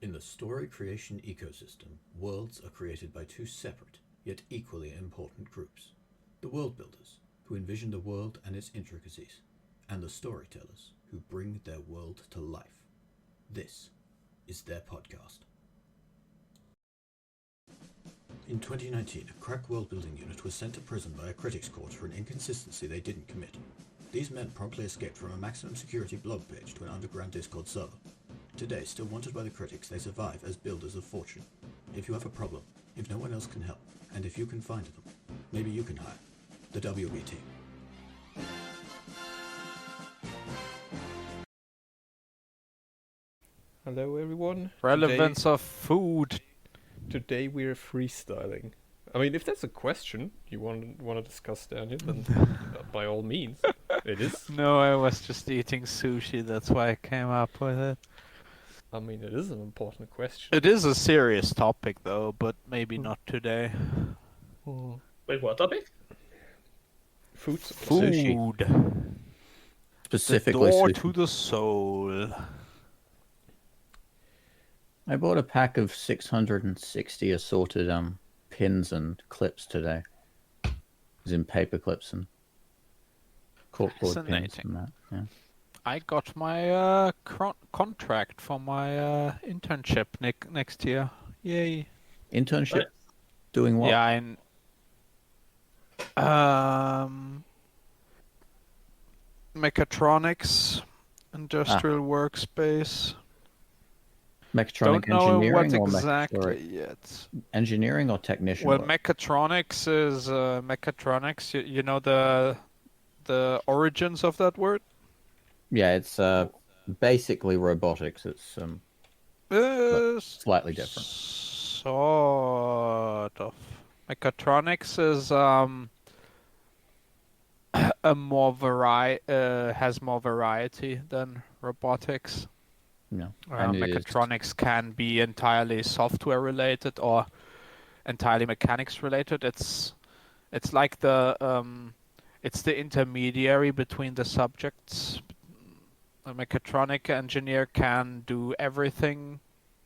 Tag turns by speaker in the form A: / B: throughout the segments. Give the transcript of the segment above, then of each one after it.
A: In the story creation ecosystem, worlds are created by two separate, yet equally important groups. The worldbuilders, who envision the world and its intricacies, and the storytellers, who bring their world to life. This is their podcast. In 2019, a crack world-building unit was sent to prison by a critics court for an inconsistency they didn't commit. These men promptly escaped from a maximum security blog page to an underground Discord server. Today, still wanted by the critics, they survive as builders of fortune. If you have a problem, if no one else can help, and if you can find them, maybe you can hire the WB team.
B: Hello everyone.
C: Relevance of food.
B: Today we're freestyling. I mean, if that's a question you want to discuss, Daniel, then by all means, it is.
C: No, I was just eating sushi, that's why I came up with it.
B: I mean, it is an important question.
C: It is a serious topic though, but maybe not today.
D: Wait, what topic?
B: Food.
C: Food.
E: Specifically,
C: the door
E: sushi.
C: to the soul.
E: I bought a pack of 660 assorted pins and clips today. As in paper clips and corkboard pins
C: Fascinating.
E: and that. Yeah.
C: I got my contract for my internship next year. Yay.
E: Internship?
D: Right.
E: Doing what?
C: Yeah, mechatronics, industrial workspace.
E: Mechatronic
C: Don't know
E: engineering
C: what
E: or
C: exactly yet.
E: engineering or technician?
C: Well,
E: work?
C: mechatronics is mechatronics. You know the origins of that word?
E: Yeah, it's basically robotics. It's slightly different.
C: Sort of. Mechatronics is a more has more variety than robotics.
E: No. And it is-
C: Mechatronics can be entirely software related or entirely mechanics related. It's like it's the intermediary between the subjects. A mechatronic engineer can do everything,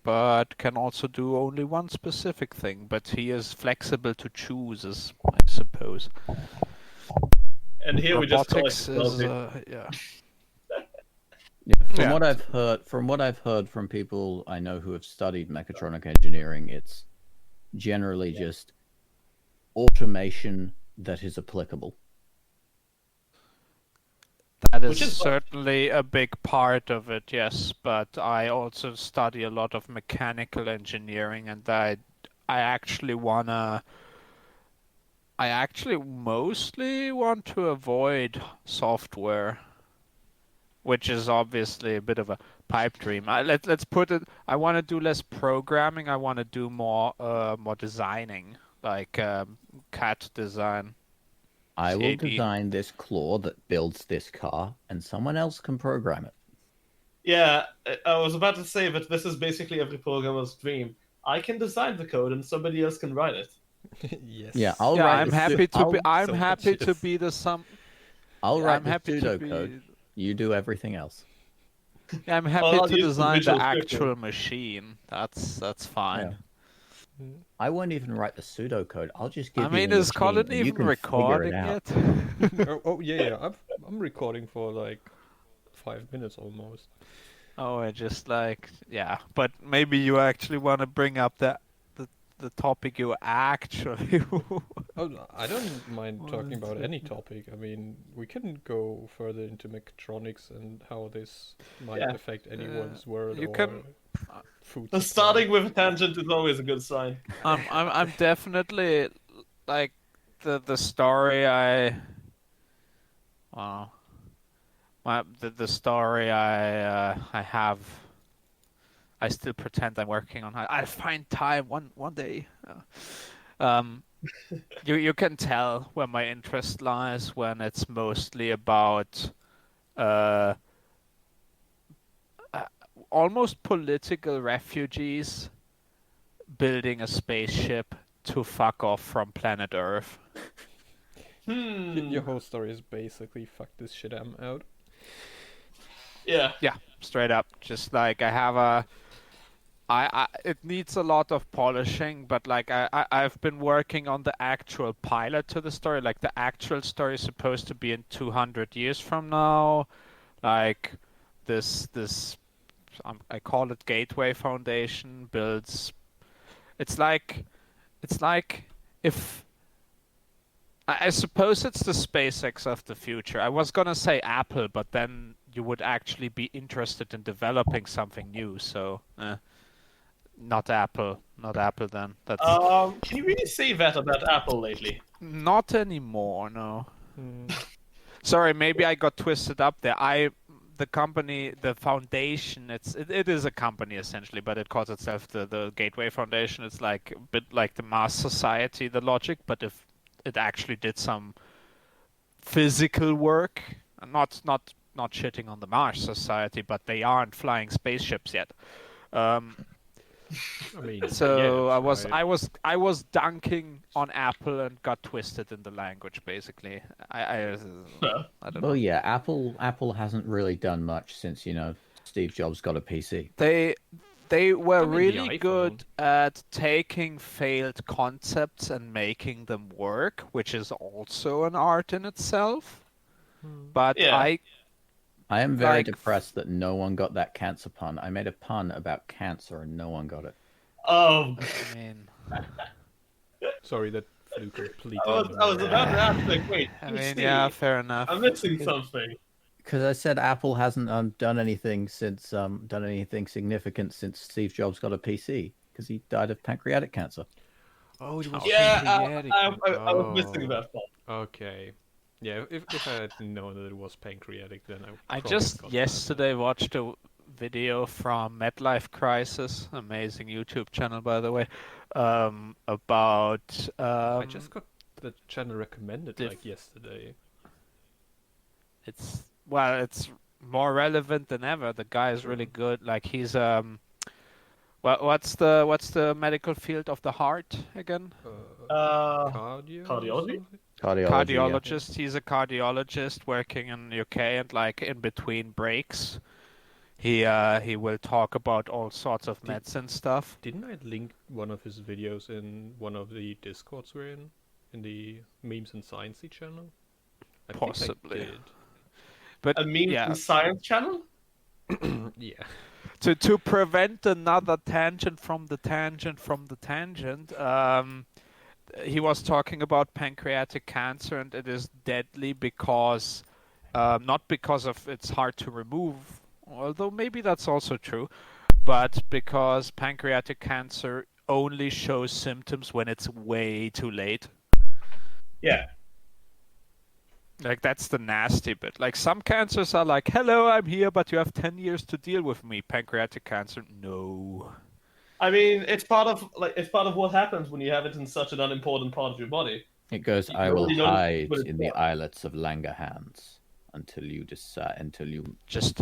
C: but can also do only one specific thing. But he is flexible to choose, I suppose.
D: And here we just call it
C: Robotics is
D: technology.
C: yeah.
E: Yeah, from
C: Yeah.
E: what I've heard from people I know who have studied mechatronic engineering, it's generally just automation that is applicable.
C: That
D: Which
C: is
D: is what-
C: certainly a big part of it, yes. But I also study a lot of mechanical engineering, and I actually mostly want to avoid software, which is obviously a bit of a pipe dream. Let's put it. I want to do less programming. I want to do more designing, like CAD design.
E: I will
C: CAD.
E: design this claw that builds this car, and someone else can program it.
D: Yeah, I was about to say that this is basically every programmer's dream. I can design the code and somebody else can write it.
B: Yes.
E: Yeah, I'll
C: Yeah,
E: write
C: I'm
E: the
C: happy to be.
E: I'll-
C: I'm
B: so
C: happy
B: much
C: to
B: yes.
C: be the some.
E: I'll
C: Yeah,
E: write
C: I'm
E: the
C: happy to
E: pseudocode. You do everything else.
C: Yeah, I'm happy
D: I'll
C: to
D: use the
C: design the
D: visual script
C: actual
D: then.
C: machine. That's fine.
E: I won't even write the pseudocode. I'll just give
C: I
E: you
C: mean,
E: the
C: is
E: machine,
C: Colin
E: and you
C: even
E: can figure
C: recording
E: it out.
C: yet?
B: oh yeah. I'm recording for like 5 minutes almost.
C: Oh, I just yeah. But maybe you actually want to bring up the topic you actually.
B: Oh, I don't mind talking about any topic. I mean, we can go further into mechatronics and how this might
D: Yeah.
B: affect anyone's world
C: you
B: or
C: can-
B: food.
D: Starting with a tangent is always a good sign.
C: I'm definitely like the story the story I have. I still pretend I'm working on. I'll find time one day. You can tell where my interest lies when it's mostly about almost political refugees building a spaceship to fuck off from planet Earth.
B: Your whole story is basically fuck this shit I'm out.
D: Yeah.
C: Yeah, straight up. Just like I have it needs a lot of polishing, but like I've been working on the actual pilot to the story. Like the actual story is supposed to be in 200 years from now. Like this I call it Gateway Foundation builds. It's like if I suppose it's the SpaceX of the future. I was gonna say Apple, but then you would actually be interested in developing something new. So, not Apple then. That's
D: Can you really say that about Apple lately?
C: not anymore. No. Sorry, maybe I got twisted up there. The company, the foundation, it is a company essentially, but it calls itself the Gateway Foundation. It's like a bit like the Mars Society, the logic, but if it actually did some physical work, not shitting on the Mars Society, but they aren't flying spaceships yet.
B: I mean,
C: So
B: yeah,
C: I was dunking on Apple and got twisted in the language. Basically, I don't know.
E: Well, yeah, Apple hasn't really done much since Steve Jobs got a PC.
C: They were
B: I mean, the
C: really
B: iPhone.
C: good at taking failed concepts and making them work, which is also an art in itself. But
D: Yeah.
E: I am very
C: Like-
E: depressed that no one got that cancer pun. I made a pun about cancer and no one got it.
D: Oh,
C: I mean,
B: sorry, that flew completely.
D: I was about to ask, like, wait,
C: I
D: you
C: mean,
D: see,
C: yeah, fair enough.
D: I'm missing something.
E: Because I said Apple hasn't done anything significant since Steve Jobs got a PC because he died of pancreatic cancer.
B: Oh, it was
D: Yeah,
B: pancreatic.
D: I was missing
B: Oh,
D: that part.
B: Okay. Yeah, if I had known that it was pancreatic, then
C: I
B: probably
C: just
B: got
C: yesterday watched a video from MetLife Crisis, amazing YouTube channel by the way, about
B: that. I just got the channel recommended
C: diff-
B: like yesterday.
C: it's more relevant than ever. The guy is really good. Like he's what's the medical field of the heart again?
B: Cardio.
D: cardiology?
E: Cardiology. yeah.
C: Cardiologist. He's a cardiologist working in UK, and like in between breaks, he will talk about all sorts of medicine stuff.
B: Didn't I link one of his videos in one of the discords we're in the memes and sciencey channel? I think I
C: Possibly.
B: did.
C: But
D: A meme
C: yeah,
D: and science channel?
B: Yeah.
C: to prevent another tangent from the tangent from the tangent, he was talking about pancreatic cancer, and it is deadly because not because of it's hard to remove, although maybe that's also true, but because pancreatic cancer only shows symptoms when it's way too late.
D: Yeah.
C: Like that's the nasty bit. Like some cancers are like, hello, I'm here, but you have 10 years to deal with me. Pancreatic cancer, no.
D: I mean, it's part of what happens when you have it in such an unimportant part of your body.
E: It goes,
D: You
E: I will
D: really don't
E: hide
D: put it
E: in the
D: down.
E: islets of Langerhans until you decide, until you...
C: Just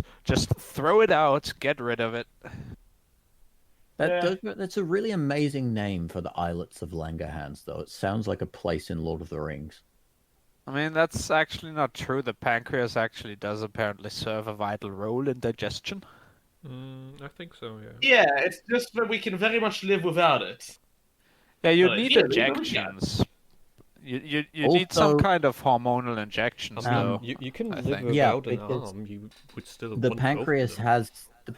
C: throw it out, get rid of it.
E: That's a really amazing name for the islets of Langerhans, though. It sounds like a place in Lord of the Rings.
C: I mean, that's actually not true. The pancreas actually does apparently serve a vital role in digestion.
B: I think so. Yeah.
D: Yeah, it's just that we can very much live without it.
C: Yeah, you
D: Oh,
C: need
D: yeah,
C: injections. You need some
E: Also-
C: kind of hormonal injections, though.
B: You can
C: I
B: live
C: think.
E: Yeah,
B: without an
E: because
B: arm. You would still
E: The
B: want
E: pancreas
B: both of them.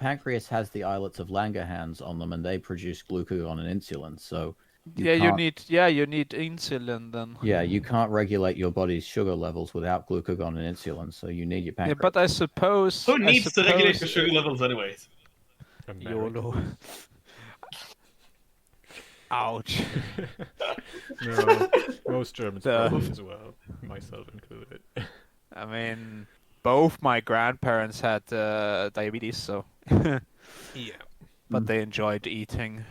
E: has the islets of Langerhans on them, and they produce glucagon and insulin. So you
C: You
E: can't-
C: need insulin then.
E: Yeah, you can't regulate your body's sugar levels without glucagon and insulin, so you need your
C: Yeah,
E: pancreas.
C: but I suppose
D: Who needs to regulate
C: suppose-
D: your sugar levels anyways?
B: America.
C: YOLO. Ouch.
B: No, most Germans
C: The-
B: probably as well, myself included.
C: I mean, both my grandparents had diabetes, so
B: Yeah.
C: but they enjoyed eating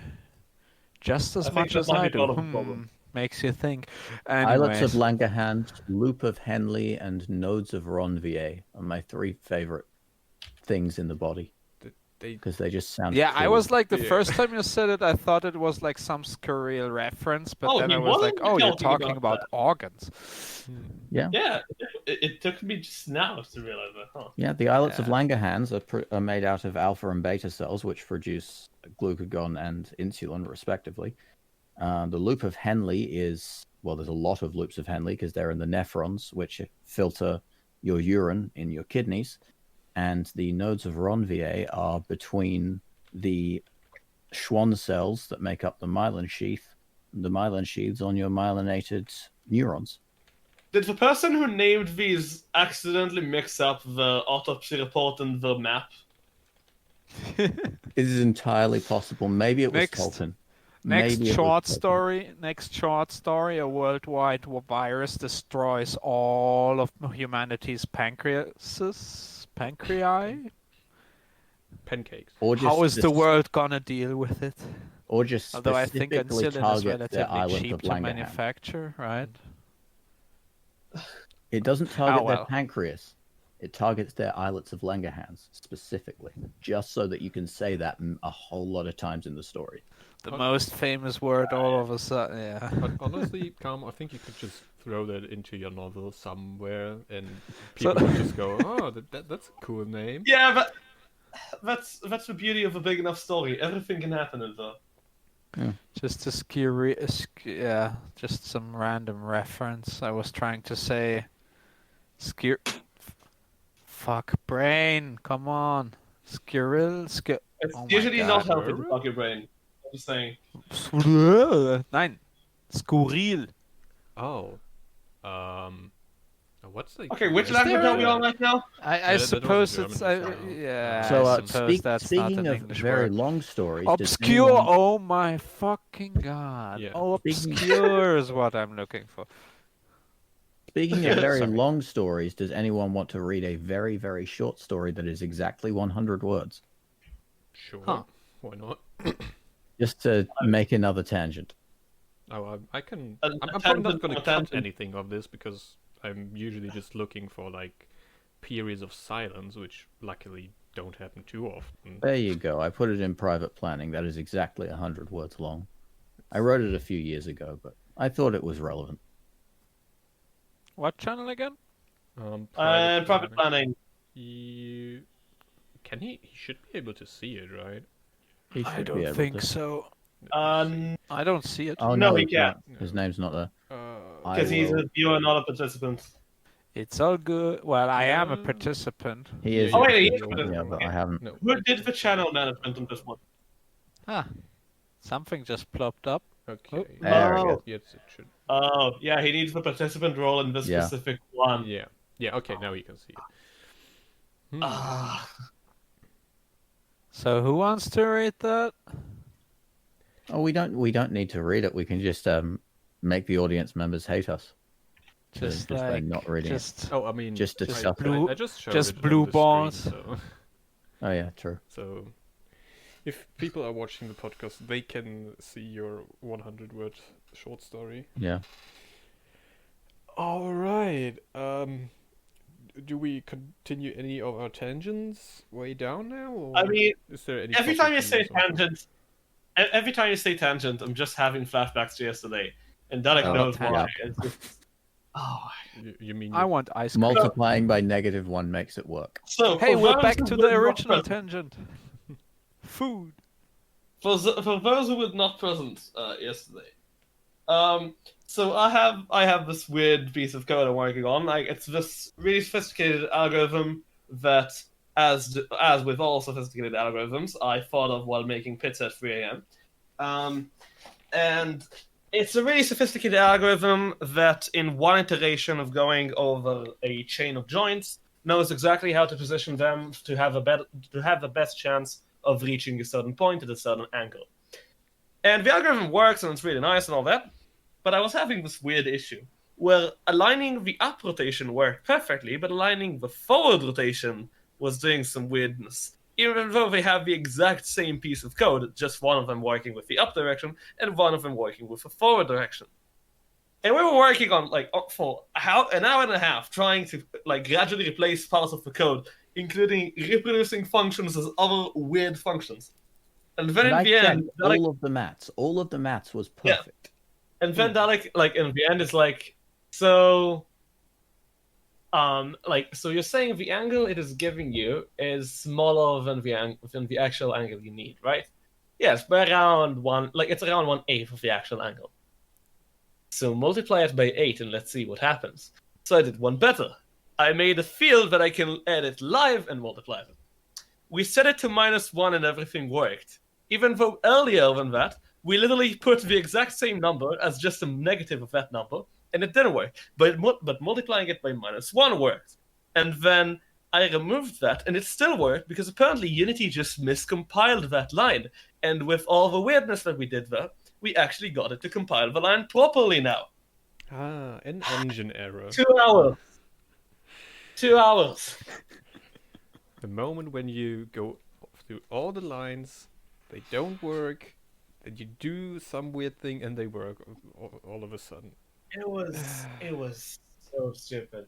C: just as
D: I think
C: much
D: that
C: as
D: might
C: I
D: be
C: do.
D: part of the problem.
C: Makes you think.
E: Islets of
C: Anyways,
E: Langerhans, Loop of Henley, and Nodes of Ronvier are my three favorite things in the body
B: They
E: because they just sound.
C: yeah, I
E: cool.
C: was like the
B: Yeah.
C: first time you said it, I thought it was like some scurril reference, but
D: Oh,
C: then
D: he
C: I was like,
D: wasn't
C: oh, you're
D: talking
C: talking
D: about
C: about organs.
E: Yeah.
D: Yeah, it took me just now to realize that. Huh.
E: Yeah, the islets of
C: Yeah.
E: Langerhans are made out of alpha and beta cells, which produce glucagon and insulin, respectively. The loop of Henle is, well, there's a lot of loops of Henle because they're in the nephrons, which filter your urine in your kidneys. And the nodes of Ranvier are between the Schwann cells that make up the myelin sheaths on your myelinated neurons.
D: Did the person who named these accidentally mix up the autopsy report and the map?
E: It is entirely possible. Maybe it was
C: Next.
E: Tolkien.
C: Next
E: Maybe it was
C: short
E: Tolkien.
C: story, a worldwide virus destroys all of humanity's pancreas.
B: Pancakes.
E: Or just
C: How is the world gonna deal with it?
E: Or just
C: Although I think
E: specifically
C: insulin is
E: target their
C: relatively
E: island
C: cheap
E: of
C: to
E: Langerhans.
C: manufacture, right?
E: It doesn't target their
C: well.
E: pancreas. It targets their islets of Langerhans specifically, just so that you can say that a whole lot of times in the story.
C: The most famous word all of a sudden, yeah.
B: But honestly, Calm, I think you could just throw that into your novel somewhere, and people would just go, "Oh, that's a cool name."
D: Yeah, but that's the beauty of a big enough story. Everything can happen in there.
C: Just just some random reference. I was trying to say, fuck brain, come on,
D: It's
C: Oh my
D: usually
C: God.
D: not healthy to fuck your brain. I'm just saying.
C: Nein, skurril.
B: Oh, what's the
D: Okay, which
C: Is
D: language
C: there
D: are we on right now?
C: I
B: that was a
C: suppose
B: German
C: it's
B: sound.
C: yeah.
E: So,
C: I suppose that's
E: speaking
C: not an
E: of
C: English
E: very
C: word.
E: long stories, does
C: Obscure.
E: anyone-
C: Oh my fucking god.
B: Yeah.
C: Obscure is what I'm looking for.
E: Speaking of very
C: Sorry.
E: long stories, does anyone want to read a very, very short story that is exactly 100 words?
B: Sure.
C: Huh.
B: Why not?
E: Just to make another tangent.
B: Oh, I can.
D: A
B: I'm probably not
D: tangent
B: going
D: or
B: to cut
D: tangent.
B: anything of this because I'm usually just looking for like periods of silence, which luckily don't happen too often.
E: There you go. I put it in private planning. That is exactly 100 words long. I wrote it a few years ago, but I thought it was relevant.
C: What channel again?
D: Private planning.
B: He should be able to see it, right?
E: He
C: I
E: should be
C: don't
E: able
C: think
E: to.
C: so.
D: Um,
C: I don't see it.
E: Oh,
D: No,
E: no,
D: he
E: he's not.
B: can't.
E: His name's not there. I
D: because he's
E: will-
D: a viewer, not a participant.
C: It's all good. Well, I am a
B: No.
C: participant.
E: He is.
D: Oh, wait, he
B: yeah,
D: is a participant.
E: Yeah, but I haven't.
B: No.
D: Who did the channel management on this one?
C: Ah, something just plopped up.
B: Okay.
E: There we
D: Oh.
E: go.
B: Yes, it should.
D: Oh, yeah, he needs the participant role in this
E: Yeah.
D: specific one.
B: Yeah. Yeah. Okay. Now you can see it. Hmm.
D: Ah.
C: So who wants to read that?
E: Oh, we don't need to read it. We can just make the audience members hate us.
C: Just
E: by
C: like
E: not reading it.
C: just
B: Oh, I mean,
E: Just to
B: I,
E: stuff it.
C: blue-
B: I just showed
C: just
B: it on
C: blue
B: the
C: balls.
B: screen, so.
E: Oh yeah, true.
B: So, if people are watching the podcast, they can see your 100-word short story.
E: Yeah.
B: All right. Do we continue any of our tangents way down now? Or
D: I mean,
B: is there any
D: every time you
B: topic
D: say
B: want to-
D: tangent, every time you say tangent, I'm just having flashbacks to yesterday, and Dalek
E: Oh,
D: knows
C: yeah.
D: why. It's just... Oh.
B: You mean
C: I want ice cream.
E: Multiplying by -1 makes it work.
D: So
C: Hey,
D: for
C: we're
D: those
C: back
D: who
C: to
D: were
C: the
D: not
C: original
D: present-
C: tangent. Food.
D: For those who were not present yesterday, so I have this weird piece of code I'm working on. Like, it's this really sophisticated algorithm that, as with all sophisticated algorithms, I thought of while making pizza at 3 a.m. And it's a really sophisticated algorithm that, in one iteration of going over a chain of joints, knows exactly how to position them to have the best chance of reaching a certain point at a certain angle. And the algorithm works, and it's really nice and all that, but I was having this weird issue where aligning the up rotation worked perfectly, but aligning the forward rotation was doing some weirdness. Even though they have the exact same piece of code, just one of them working with the up direction and one of them working with the forward direction. And we were working on for an hour and a half trying to gradually replace parts of the code, including reproducing functions as other weird functions. And then
E: And
D: in
E: I
D: the end,
E: checked
D: Dalek,
E: all of the maths was
D: Yeah.
E: perfect.
D: and then Dalek, in the end, is like, so So you're saying the angle it is giving you is smaller than the actual angle you need, right? Yes, by around it's around 1/8 of the actual angle. So multiply it by 8 and let's see what happens. So I did one better. I made a field that I can edit live and multiply them. We set it to -1 and everything worked. Even though earlier than that, we literally put the exact same number as just a negative of that number, and it didn't work. But multiplying it by -1 worked. And then I removed that, and it still worked, because apparently Unity just miscompiled that line. And with all the weirdness that we did there, we actually got it to compile the line properly now.
B: Ah, an engine error.
D: 2 hours. 2 hours.
B: The moment when you go through all the lines, they don't work, then you do some weird thing and they work all of a sudden.
D: It was so stupid.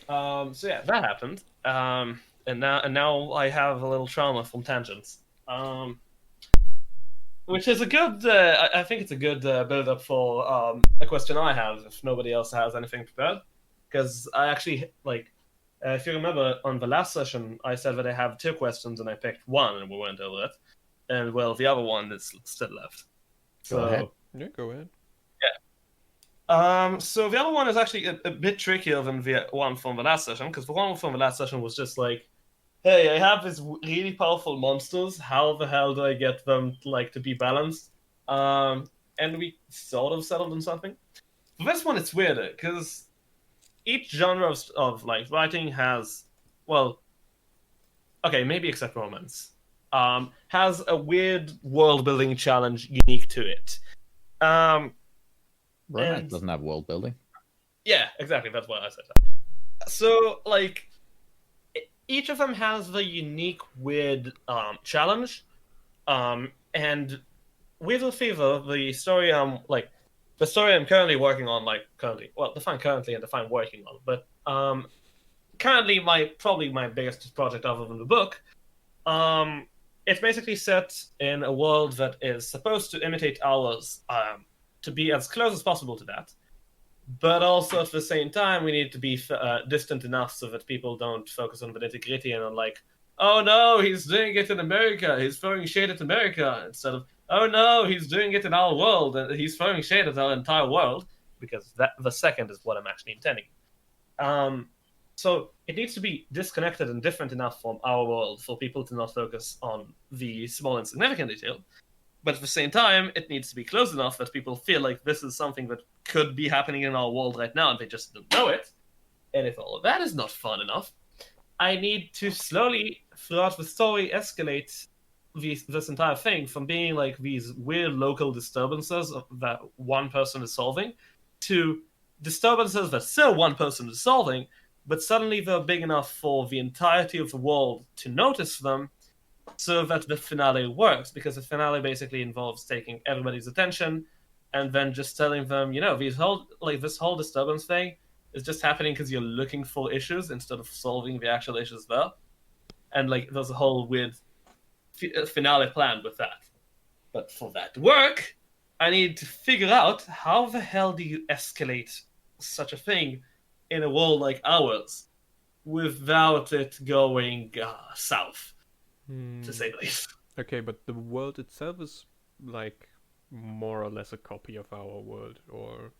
D: So yeah, that happened. And now I have a little trauma from tangents. Which is a good. I think it's a good build-up for a question I have. If nobody else has anything prepared, because I actually if you remember on the last session, I said that I have 2 questions and I picked one and we went over it, and well, the other one is still left.
E: Go ahead.
B: Yeah, go ahead.
D: So the other one is actually a bit trickier than the one from the last session, because the one from the last session was just like, hey, I have these really powerful monsters. How the hell do I get them to be balanced? And we sort of settled on something. For this one, it's weirder, because each genre of writing has, well, okay, maybe except romance, has a weird world-building challenge unique to it.
E: Romance doesn't have world building.
D: Yeah, exactly. That's why I said that. So, each of them has the unique, weird challenge. And Weasel Fever, the story the story I'm currently working on, define currently and define working on, but currently probably my biggest project other than the book. It's basically set in a world that is supposed to imitate ours, to be as close as possible to that. But also at the same time, we need to be distant enough so that people don't focus on the nitty-gritty and are like, oh no, he's doing it in America, he's throwing shade at America, instead of, oh no, he's doing it in our world, and he's throwing shade at our entire world, because the second is what I'm actually intending. So it needs to be disconnected and different enough from our world for people to not focus on the small insignificant detail. But at the same time, it needs to be close enough that people feel like this is something that could be happening in our world right now and they just don't know it. And if all of that is not fun enough, I need to slowly, throughout the story, escalate this entire thing from being these weird local disturbances that one person is solving to disturbances that still one person is solving, but suddenly they're big enough for the entirety of the world to notice them, so that the finale works, because the finale basically involves taking everybody's attention and then just telling them, this whole disturbance thing is just happening because you're looking for issues instead of solving the actual issues there. And there's a whole weird finale planned with that. But for that to work, I need to figure out how the hell do you escalate such a thing in a world like ours without it going south. To say the least.
B: Okay, but the world itself is more or less a copy of our world, or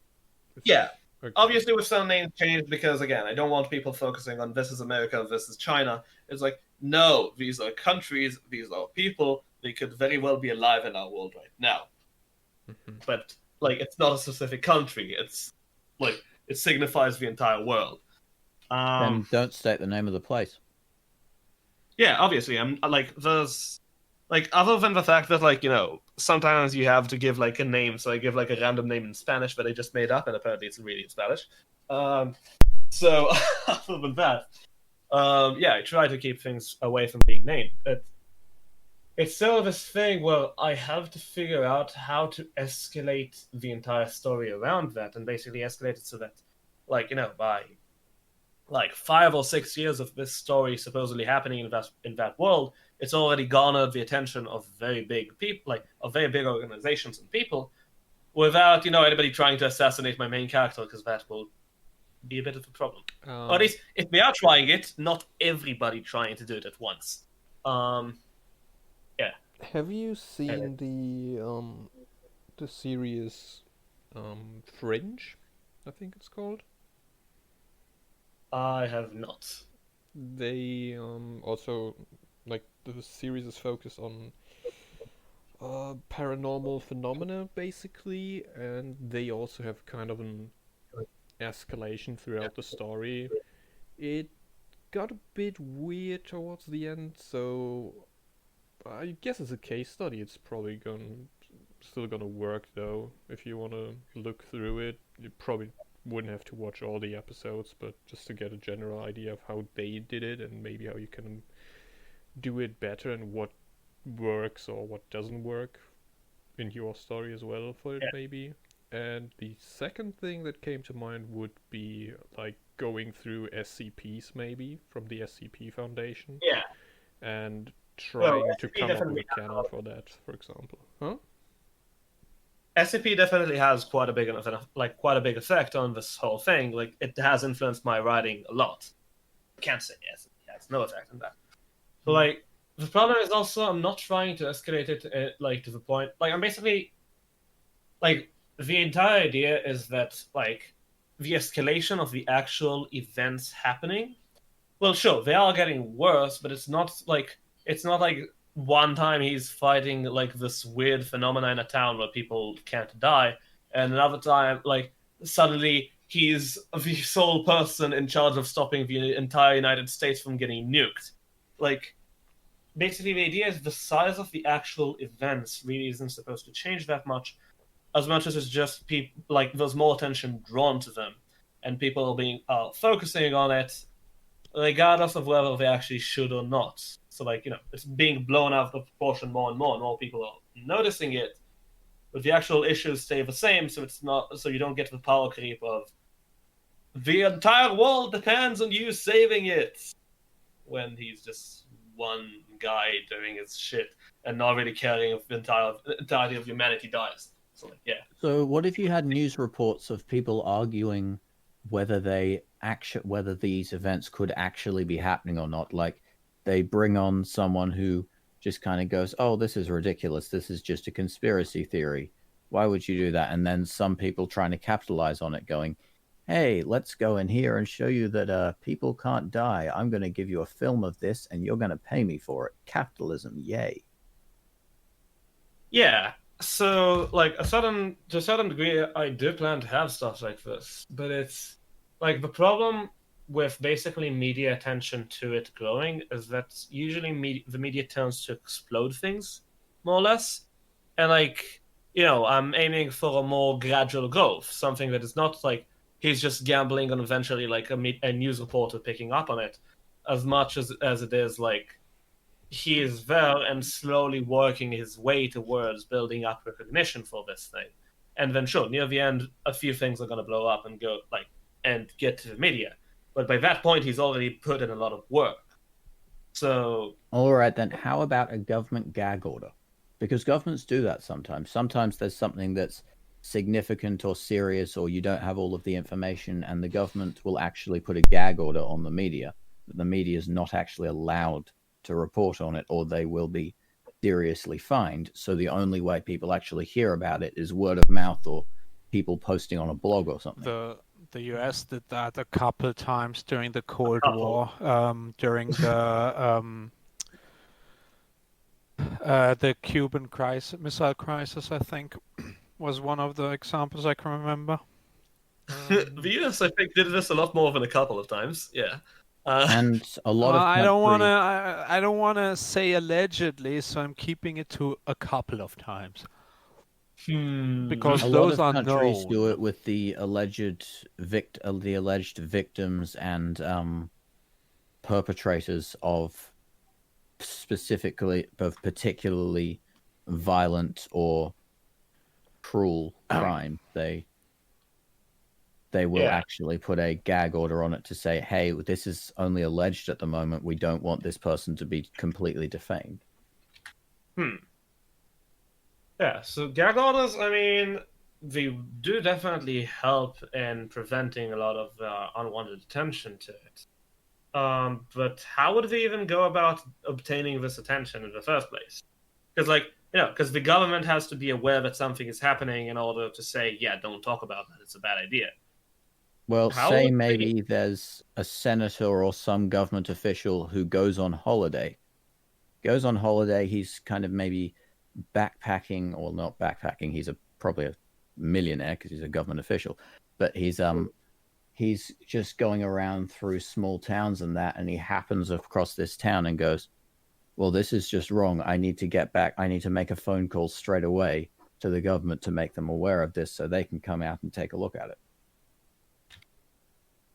D: yeah.
B: Okay.
D: Obviously, with some names changed, because again, I don't want people focusing on this is America, this is China. It's no, these are countries, these are people. They could very well be alive in our world right now. Mm-hmm. But it's not a specific country. It's it signifies the entire world.
E: And don't state the name of the place.
D: Yeah, obviously, I'm there's other than the fact that sometimes you have to give a name, so I give a random name in Spanish that I just made up, and apparently it's really in Spanish. So other than that, I try to keep things away from being named. But it's still this thing where I have to figure out how to escalate the entire story around that, and basically escalate it so that, by 5 or 6 years of this story supposedly happening in that world, it's already garnered the attention of very big people, of very big organizations and people, without anybody trying to assassinate my main character, because that will be a bit of a problem. Or
B: Um,
D: at least, if they are trying it, not everybody trying to do it at once. Yeah.
B: have you seen the series Fringe? I think it's called.
D: I have not.
B: They also like the series is focused on paranormal phenomena basically, and they also have kind of an escalation throughout the story. It got a bit weird towards the end, so I guess as a case study, it's probably still gonna work though. If you wanna look through it, you probably wouldn't have to watch all the episodes, but just to get a general idea of how they did it and maybe how you can do it better and what works or what doesn't work in your story as well for it maybe. And the second thing that came to mind would be like going through SCPs maybe from the SCP Foundation.
D: Yeah.
B: And trying to
D: SCP
B: come up with
D: definitely
B: a canon for that, for example. Huh?
D: SCP definitely has quite a big effect on this whole thing. Like, it has influenced my writing a lot. I can't say yes, it has no effect on that. But like, the problem is also I'm not trying to escalate it to the point. Like, I'm basically like the entire idea is that like the escalation of the actual events happening. Well, sure, they are getting worse, but it's not like one time he's fighting like this weird phenomena in a town where people can't die, and another time like suddenly he's the sole person in charge of stopping the entire United States from getting nuked. Like, basically the idea is the size of the actual events really isn't supposed to change that much as it's just people like there's more attention drawn to them, and people are focusing on it regardless of whether they actually should or not. So, like, it's being blown out of proportion more and more people are noticing it, but the actual issues stay the same, so you don't get the power creep of the entire world depends on you saving it, when he's just one guy doing his shit and not really caring if the entirety of humanity dies. So, like, yeah.
E: So what if you had news reports of people arguing whether whether these events could actually be happening or not? Like, they bring on someone who just kind of goes, "Oh, this is ridiculous. This is just a conspiracy theory. Why would you do that?" And then some people trying to capitalize on it, going, "Hey, let's go in here and show you that people can't die. I'm going to give you a film of this, and you're going to pay me for it. Capitalism, yay!"
D: Yeah. So, like, to a certain degree, I do plan to have stuff like this, but it's like the problem with basically media attention to it growing is that usually the media tends to explode things, more or less, and like, I'm aiming for a more gradual growth, something that is not like he's just gambling on eventually like a news reporter picking up on it, as much as it is like he is there and slowly working his way towards building up recognition for this thing. And then, sure, near the end, a few things are going to blow up and go and get to the media. But by that point, he's already put in a lot of work. So,
E: all right, then how about a government gag order? Because governments do that sometimes. Sometimes there's something that's significant or serious, or you don't have all of the information, and the government will actually put a gag order on the media. The media is not actually allowed to report on it, or they will be seriously fined. So the only way people actually hear about it is word of mouth or people posting on a blog or something.
C: The US did that a couple times during the Cold War, during the Cuban missile crisis, I think, was one of the examples I can remember.
D: The US, I think, did this a lot more than a couple of times. Yeah.
E: And a lot of
C: I don't wanna say allegedly, so I'm keeping it to a couple of times. Because those are
E: countries
C: known.
E: do it with the alleged victims and perpetrators of particularly violent or cruel crime. They will actually put a gag order on it to say, "Hey, this is only alleged at the moment. We don't want this person to be completely defamed."
D: Yeah, so gag orders, I mean, they do definitely help in preventing a lot of unwanted attention to it. But how would they even go about obtaining this attention in the first place? Because, because the government has to be aware that something is happening in order to say, yeah, don't talk about that, it's a bad idea.
E: Well,
D: How
E: say
D: would
E: maybe there's a senator or some government official who goes on holiday. He's kind of maybe backpacking, or not backpacking. He's probably a millionaire because he's a government official, but he's just going around through small towns and that, and he happens across this town and goes, well, this is just wrong. I need to get back. I need to make a phone call straight away to the government to make them aware of this so they can come out and take a look at it.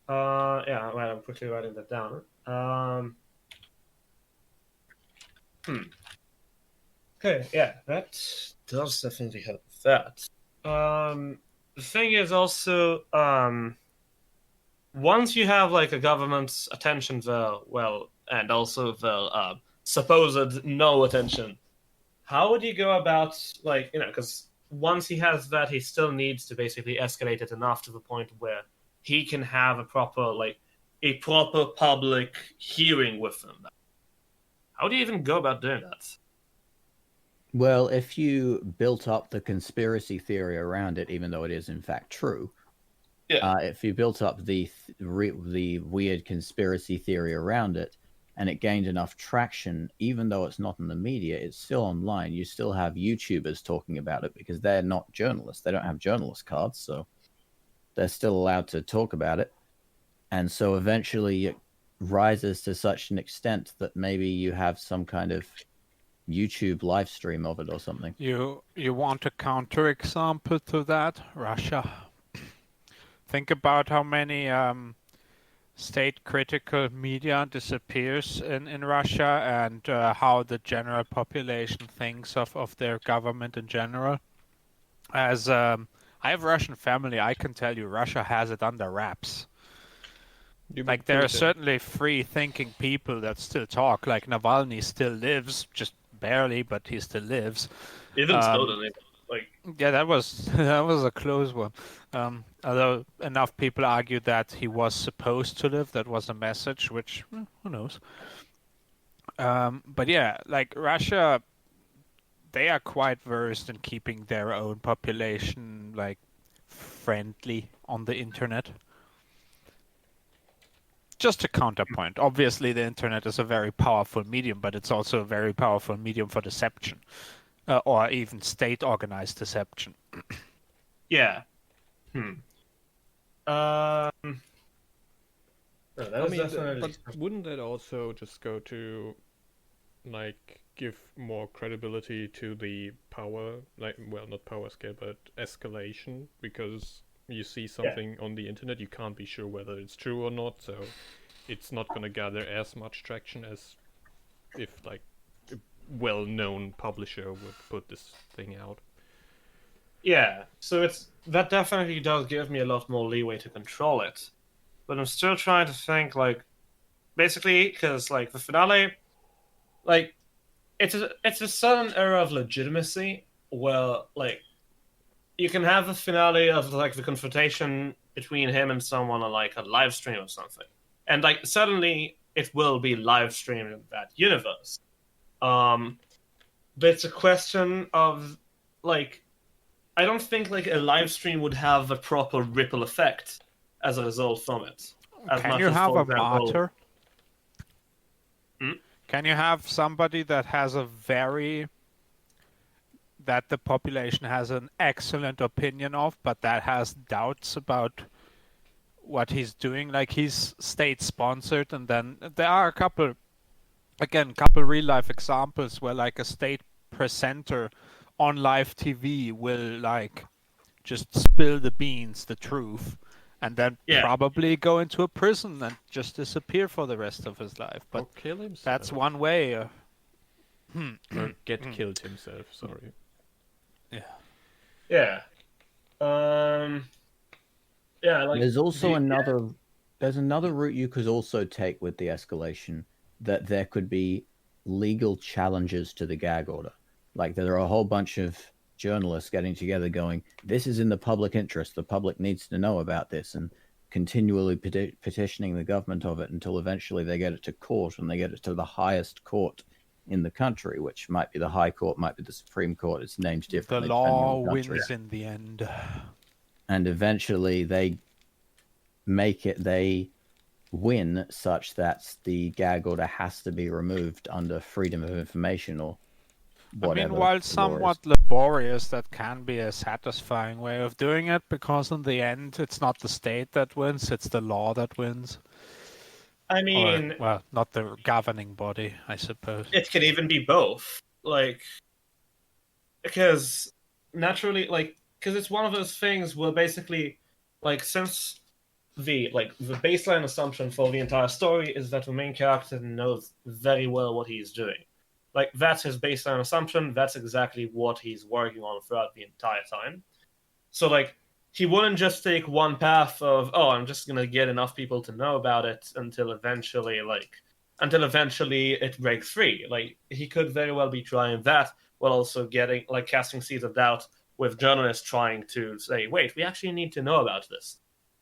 D: Yeah, right, I'm quickly writing that down. Okay, yeah, that does definitely help with that. The thing is also, once you have like a government's attention there, well, and also the supposed no attention, how would you go about, because once he has that, he still needs to basically escalate it enough to the point where he can have a proper public hearing with them. How do you even go about doing that?
E: Well, if you built up the conspiracy theory around it, even though it is in fact true, if you built up the weird conspiracy theory around it, and it gained enough traction, even though it's not in the media, it's still online. You still have YouTubers talking about it because they're not journalists. They don't have journalist cards, so they're still allowed to talk about it. And so eventually it rises to such an extent that maybe you have some kind of YouTube live stream of it or something.
C: You want a counterexample to that? Russia. Think about how many state-critical media disappears in Russia, and how the general population thinks of their government in general. As I have a Russian family, I can tell you Russia has it under wraps. Like, there are certainly free-thinking people that still talk. Like, Navalny still lives, just barely, but he still lives.
D: Even Snowden,
C: yeah, that was a close one. Although enough people argue that he was supposed to live, that was a message, which who knows. But yeah, like Russia, they are quite versed in keeping their own population like friendly on the internet. Just a counterpoint. Obviously, the internet is a very powerful medium, but it's also a very powerful medium for deception, or even state-organized deception.
D: Yeah.
B: I mean, but wouldn't that also just go to, like, give more credibility to the power, not power scale, but escalation? Because you see something on the internet, you can't be sure whether it's true or not, so it's not going to gather as much traction as if, like, a well-known publisher would put this thing out.
D: Yeah, so that definitely does give me a lot more leeway to control it. But I'm still trying to think, basically, because, the finale, it's a certain era of legitimacy where, you can have the finale of, the confrontation between him and someone on, a live stream or something. And, suddenly it will be live streamed in that universe. But it's a question of, I don't think, a live stream would have a proper ripple effect as a result from it.
C: Can you have a martyr? Can you have somebody that has that the population has an excellent opinion of, but that has doubts about what he's doing? Like, he's state-sponsored, and then there are a couple real-life examples where, a state presenter on live TV will, just spill the beans, the truth, and then probably go into a prison and just disappear for the rest of his life. But
B: or kill himself.
C: That's one way.
B: Or get killed himself, sorry.
D: Yeah.
E: There's also another route you could also take with the escalation, that there could be legal challenges to the gag order. Like, there are a whole bunch of journalists getting together going, this is in the public interest, the public needs to know about this, and continually petitioning the government of it until eventually they get it to court, and they get it to the highest court in the country, which might be the High Court, might be the Supreme Court. It's named
C: The
E: differently.
C: law
E: depending on the country.
C: wins in the end.
E: And eventually they win such that the gag order has to be removed under freedom of information or whatever.
C: I mean, while
E: the law
C: somewhat
E: is.
C: laborious, that can be a satisfying way of doing it, because in the end, it's not the state that wins, it's the law that wins.
D: I mean,
C: Or, well, not the governing body, I suppose.
D: it can even be both. Like, because naturally, like, because it's one of those things where basically, like, since the baseline assumption for the entire story is that the main character knows very well what he's doing. Like, that's his baseline assumption. That's exactly what he's working on throughout the entire time. So, like, he wouldn't just take one path of, oh, I'm just gonna get enough people to know about it until eventually it breaks free. Like, he could very well be trying that while also getting, like, casting seeds of doubt with journalists trying to say, wait, we actually need to know about this.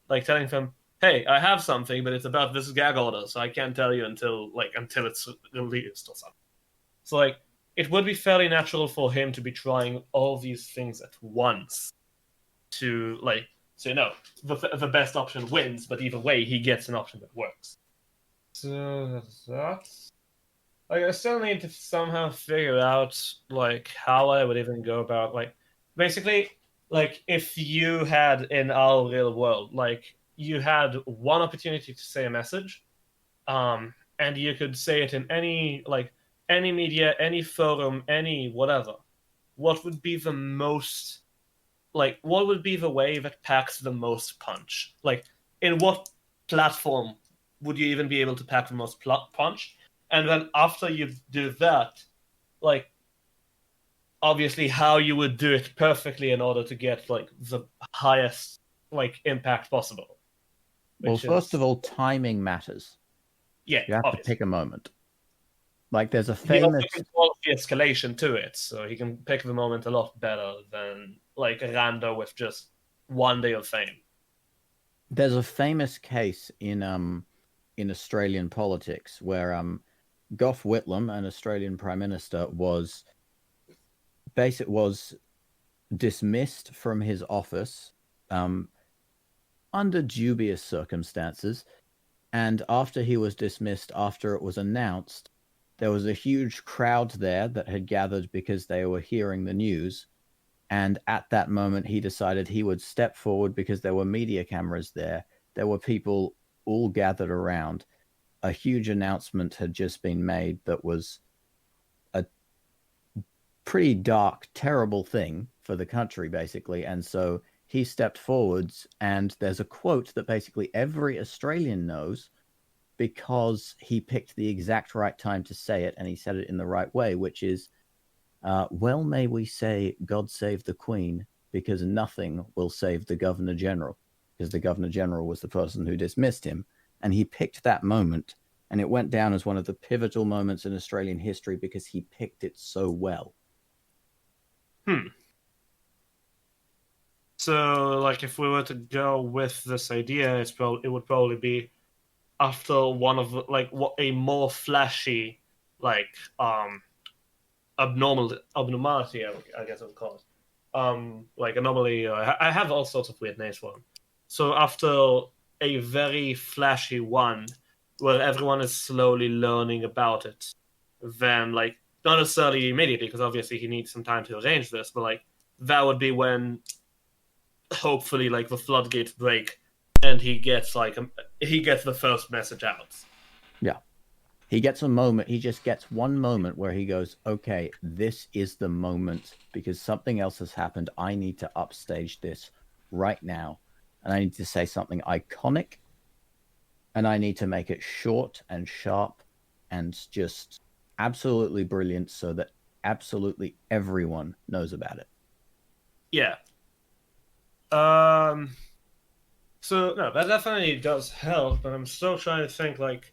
D: Like, telling them, hey, I have something, but it's about this gag order, so I can't tell you until it's released or something. So, like, it would be fairly natural for him to be trying all these things at once to, like, so, the best option wins, but either way, he gets an option that works. So, that's... Like, I still need to somehow figure out, like, how I would even go about, like, basically, like, if you had in our real world, like, you had one opportunity to say a message, and you could say it in any media, any forum, any whatever, what would be the most, like, what would be the way that packs the most punch? Like, in what platform would you even be able to pack the most punch? And then after you do that, like, obviously how you would do it perfectly in order to get, like, the highest, like, impact possible.
E: Well, first of all, timing matters.
D: Yeah,
E: You have
D: obviously.
E: to pick a moment. Like, there's a
D: He also
E: famous...
D: controls the escalation to it, so he can pick the moment a lot better than, like, a rando with just one day of fame.
E: There's a famous case in Australian politics where Gough Whitlam, an Australian Prime Minister, was dismissed from his office under dubious circumstances. And after he was dismissed, after it was announced, there was a huge crowd there that had gathered because they were hearing the news. And at that moment, he decided he would step forward because there were media cameras there. There were people all gathered around. A huge announcement had just been made that was a pretty dark, terrible thing for the country, basically. And so he stepped forwards, and there's a quote that basically every Australian knows because he picked the exact right time to say it, and he said it in the right way, which is, well, may we say, God save the Queen, because nothing will save the Governor-General, because the Governor-General was the person who dismissed him. And he picked that moment, and it went down as one of the pivotal moments in Australian history because he picked it so well.
D: So, like, if we were to go with this idea, it would probably be after one of the, like, what a more flashy, like, abnormality, I guess I would call it. Like, anomaly, I have all sorts of weird names for them. So after a very flashy one, where everyone is slowly learning about it, then, like, not necessarily immediately, because obviously he needs some time to arrange this, but, like, that would be when, hopefully, like, the floodgates break, and he gets the first message out.
E: Yeah. He gets a moment, he just gets one moment where he goes, okay, this is the moment, because something else has happened. I need to upstage this right now. And I need to say something iconic, and I need to make it short and sharp and just absolutely brilliant so that absolutely everyone knows about it.
D: Yeah. So, no, that definitely does help, but I'm still trying to think, like,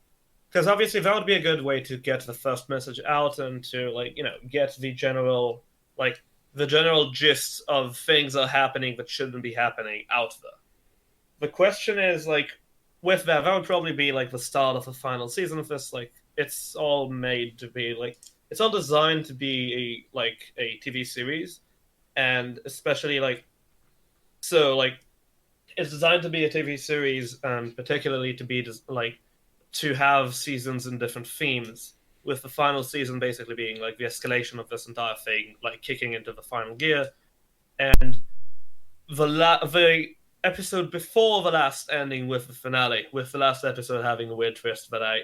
D: because obviously that would be a good way to get the first message out and to, like, get the general the general gist of things are happening that shouldn't be happening out there. The question is, like, with that would probably be like the start of the final season of this. Like, it's all made to be like, it's all designed to be a TV series, and especially like, so like, it's designed to be a TV series, and particularly to be just like to have seasons and different themes. With the final season basically being like the escalation of this entire thing, like kicking into the final gear, and the episode before the last ending with the finale, with the last episode having a weird twist that I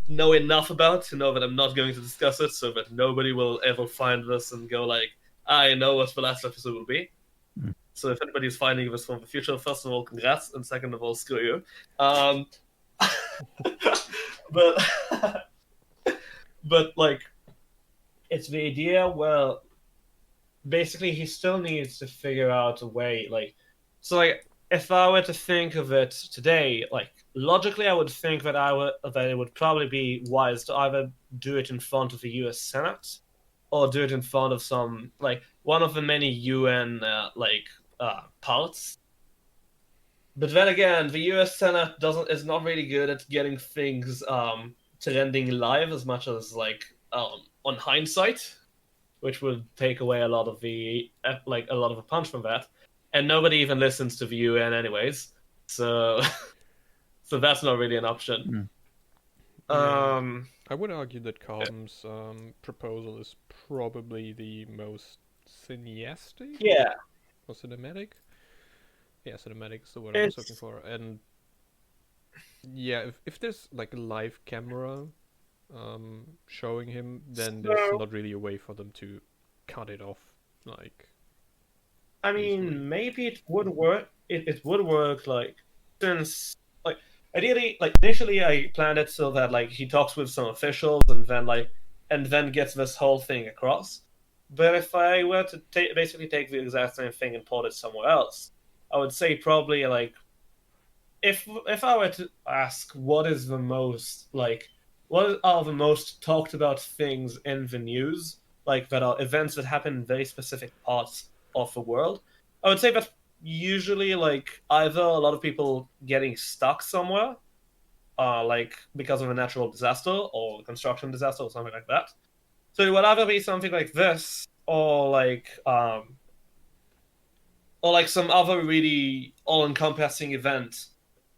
D: know enough about to know that I'm not going to discuss it, so that nobody will ever find this and go like, I know what the last episode will be.
E: Mm.
D: So if anybody's finding this from the future, first of all, congrats, and second of all, screw you. But but like, it's the idea where basically he still needs to figure out a way, like, so like, if I were to think of it today, like, logically I would think that that it would probably be wise to either do it in front of the US Senate or do it in front of some, like, one of the many UN parts. But then again, the US Senate is not really good at getting things trending live as much as like on hindsight, which would take away a lot of the punch from that. And nobody even listens to the UN anyways, so so that's not really an option.
B: Yeah. I would argue that Carbon's proposal is probably the most cineastic.
D: Yeah.
B: Or cinematic. Yeah, cinematic is the word I was looking for. And yeah, if there's like a live camera showing him, then there's not really a way for them to cut it off. Like,
D: I mean,
B: easily.
D: maybe it would work. It would work, like, since, like, ideally, like, initially I planned it so that, like, he talks with some officials and then gets this whole thing across. But if I were to basically take the exact same thing and port it somewhere else, I would say probably, like, if I were to ask what are the most talked about things in the news, like, that are events that happen in very specific parts of the world, I would say that usually, like, either a lot of people getting stuck somewhere, like because of a natural disaster or a construction disaster or something like that. So it would either be something like this, or like some other really all-encompassing event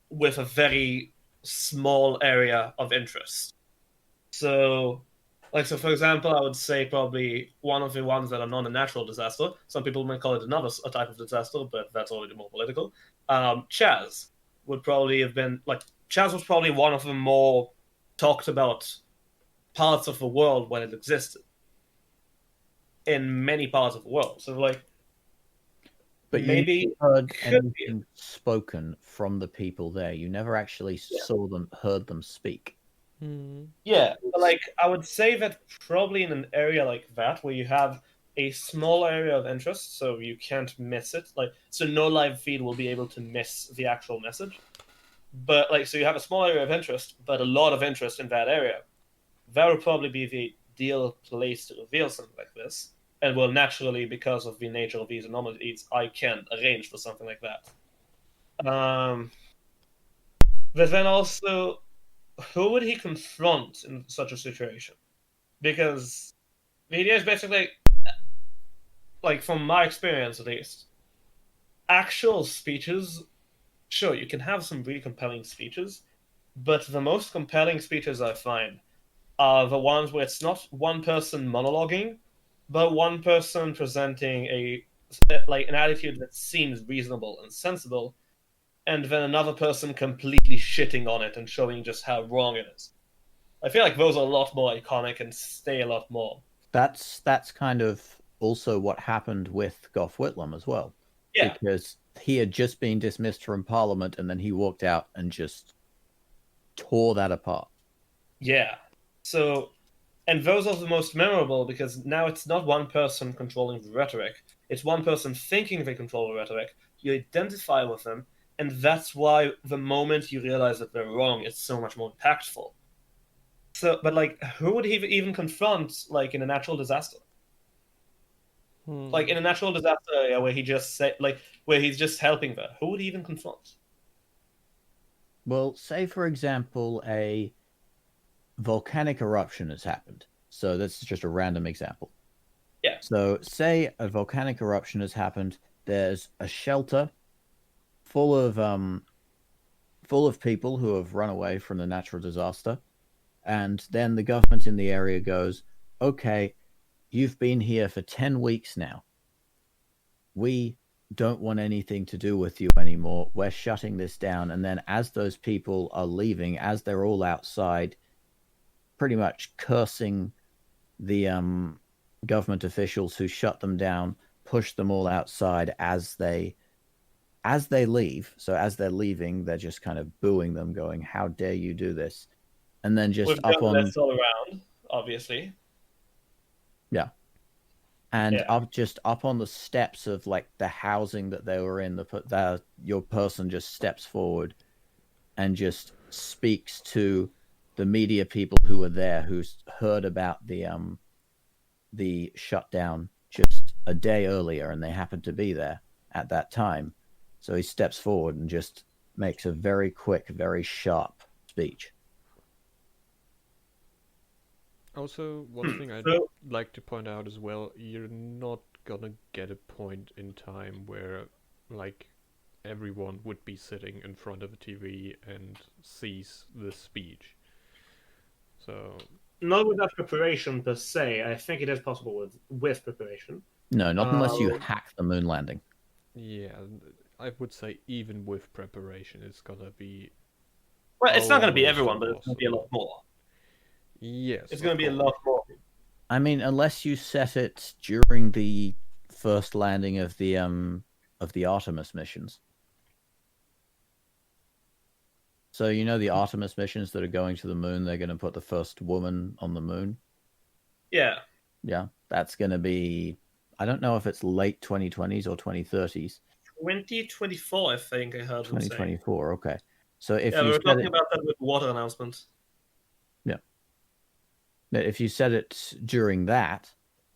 D: with a very small area of interest. So, like, so for example, I would say probably one of the ones that are not a natural disaster. Some people might call it a type of disaster, but that's already more political. Chaz would probably have been, like, Chaz was probably one of the more talked about parts of the world when it existed in many parts of the world. So, like,
E: but
D: maybe
E: you heard anything spoken from the people there. You never actually heard them speak.
D: Yeah, but, like, I would say that probably in an area like that, where you have a small area of interest, so you can't miss it, like, so no live feed will be able to miss the actual message. But, like, so you have a small area of interest, but a lot of interest in that area. That would probably be the ideal place to reveal something like this. And, well, naturally, because of the nature of these anomalies, I can't arrange for something like that. But then also, who would he confront in such a situation? Because the idea is basically, like, from my experience at least, actual speeches, sure, you can have some really compelling speeches, but the most compelling speeches I find are the ones where it's not one person monologuing, but one person presenting an attitude that seems reasonable and sensible, and then another person completely shitting on it and showing just how wrong it is. I feel like those are a lot more iconic and stay a lot more.
E: That's kind of also what happened with Gough Whitlam as well.
D: Yeah.
E: Because he had just been dismissed from Parliament, and then he walked out and just tore that apart.
D: Yeah. So, and those are the most memorable, because now it's not one person controlling the rhetoric. It's one person thinking they control the rhetoric. You identify with them, and that's why the moment you realize that they're wrong, it's so much more impactful. So, but, like, who would he even confront, like, in a natural disaster? Like in a natural disaster area where where he's just helping there, who would he even confront?
E: Well, say for example, a volcanic eruption has happened. So that's just a random example.
D: Yeah.
E: So say a volcanic eruption has happened. There's a shelter full of people who have run away from the natural disaster, and then the government in the area goes, "Okay, you've been here for 10 weeks now. We don't want anything to do with you anymore. We're shutting this down." And then as those people are leaving, as they're all outside, pretty much cursing the government officials who shut them down, push them all outside as they leave. So as they're leaving, they're just kind of booing them, going, "How dare you do this?" And then just
D: With
E: up on
D: journalists all around, obviously.
E: Yeah. And
D: Yeah.
E: up on the steps of like the housing that they were in, your person just steps forward and just speaks to the media people who were there, who's heard about the shutdown just a day earlier, and they happened to be there at that time. So he steps forward and just makes a very quick, very sharp speech.
B: Also, one thing I'd like to point out as well, you're not gonna get a point in time where, like, everyone would be sitting in front of a TV and sees the speech. So...
D: Not without preparation per se. I think it is possible with preparation.
E: No, not unless you hack the moon landing.
B: Yeah, I would say even with preparation, it's gonna be...
D: Well, it's not gonna be
B: almost
D: everyone, but it's gonna be a lot more.
B: Yes,
D: it's gonna be a lot more.
E: I mean, unless you set it during the first landing of the Artemis missions. So you know the Artemis missions that are going to the moon, they're going to put the first woman on the moon?
D: Yeah.
E: Yeah, that's going to be, I don't know if it's late 2020s or 2030s.
D: 2024, I think I heard them say.
E: 2024, okay. So if
D: we
E: you
D: were talking about that with water announcements.
E: Yeah. If you set it during that,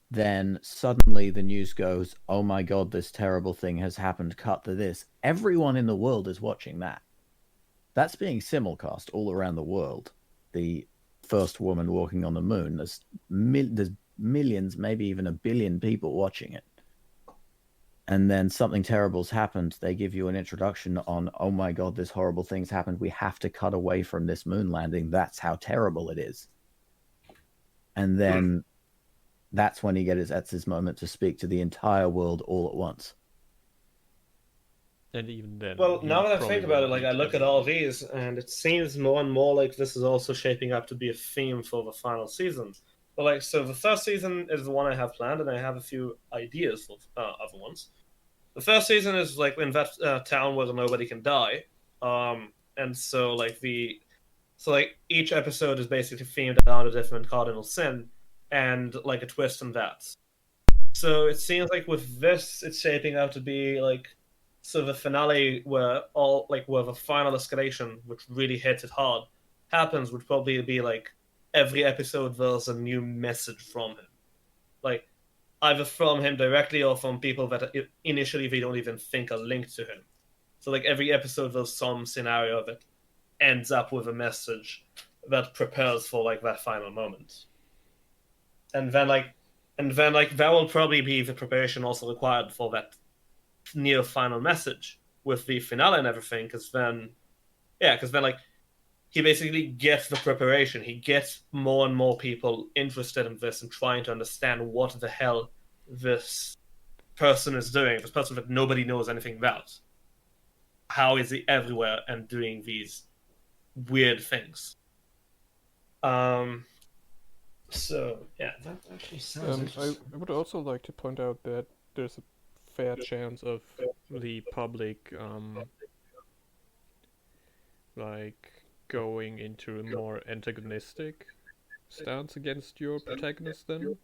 E: then suddenly the news goes, "Oh my God, this terrible thing has happened, cut to this." Everyone in the world is watching that. That's being simulcast all around the world. The first woman walking on the moon. There's millions, maybe even 1 billion people watching it. And then something terrible's happened. They give you an introduction on, "Oh my God, this horrible thing's happened. We have to cut away from this moon landing. That's how terrible it is." And then that's when that's his moment to speak to the entire world all at once.
B: And even then...
D: Well, now that I think about it, like, I look at all these, and it seems more and more like this is also shaping up to be a theme for the final season. But, like, so the first season is the one I have planned, and I have a few ideas for other ones. The first season is, like, in that town where nobody can die. And so, like, each episode is basically themed around a different cardinal sin, and, like, a twist in that. So it seems like with this, it's shaping out to be, like, so the finale where the final escalation, which really hits it hard, happens, would probably be like every episode there's a new message from him. Like either from him directly or from people that initially they don't even think are linked to him. So like every episode there's some scenario that ends up with a message that prepares for like that final moment. And then that will probably be the preparation also required for that near final message with the finale and everything, because then like he basically gets the preparation. He gets more and more people interested in this and trying to understand what the hell this person is doing, this person that nobody knows anything about. How is he everywhere and doing these weird things? So yeah, that actually sounds interesting.
B: I would also like to point out that there's a fair chance of the public like going into a more antagonistic stance against your protagonist then.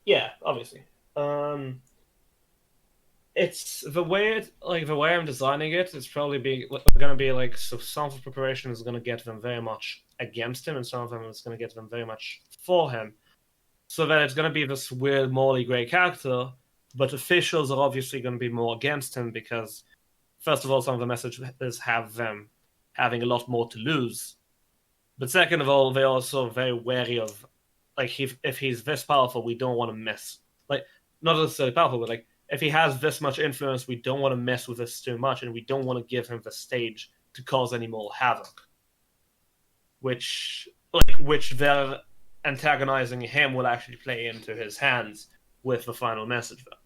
D: Yeah, obviously. It's the way I'm designing it. It's probably going to be like, so some of the preparation is going to get them very much against him, and some of them is going to get them very much for him. so that it's going to be this weird morally grey character, but officials are obviously going to be more against him because, first of all, some of the messages have them having a lot more to lose. But second of all, they're also very wary of, like, if he's this powerful, we don't want to mess. Like, not necessarily powerful, but, like, if he has this much influence, we don't want to mess with this too much, and we don't want to give him the stage to cause any more havoc. Which they're antagonizing him will actually play into his hands with the final message, though.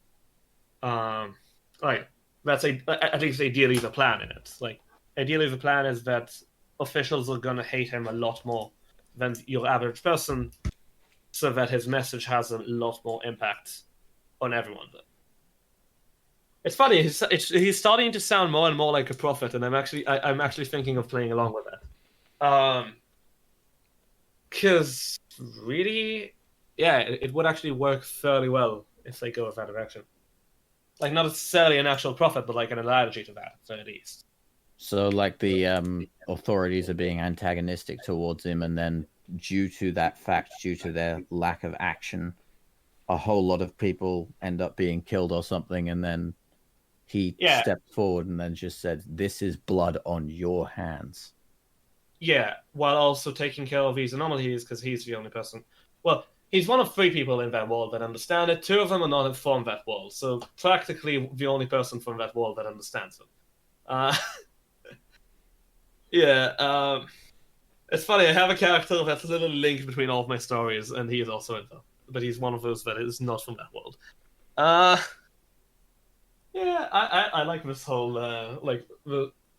D: Like, that's at least ideally the plan in it. Like, ideally the plan is that officials are going to hate him a lot more than your average person, so that his message has a lot more impact on everyone. It's funny. He's starting to sound more and more like a prophet, and I'm actually thinking of playing along with that. Because really, yeah, it would actually work fairly well if they go with that direction. Like, not necessarily an actual prophet, but like an analogy to that, at least.
E: So, like, the authorities are being antagonistic towards him, and then due to that fact, due to their lack of action, a whole lot of people end up being killed or something, and then he stepped forward and then just said, "This is blood on your hands."
D: Yeah, while also taking care of these anomalies, because he's the only person. Well, he's one of 3 people in that world that understand it. 2 of them are not from that world, so practically the only person from that world that understands them. It's funny. I have a character that's a little link between all of my stories, and he is also in them. But he's one of those that is not from that world. Yeah, I like this whole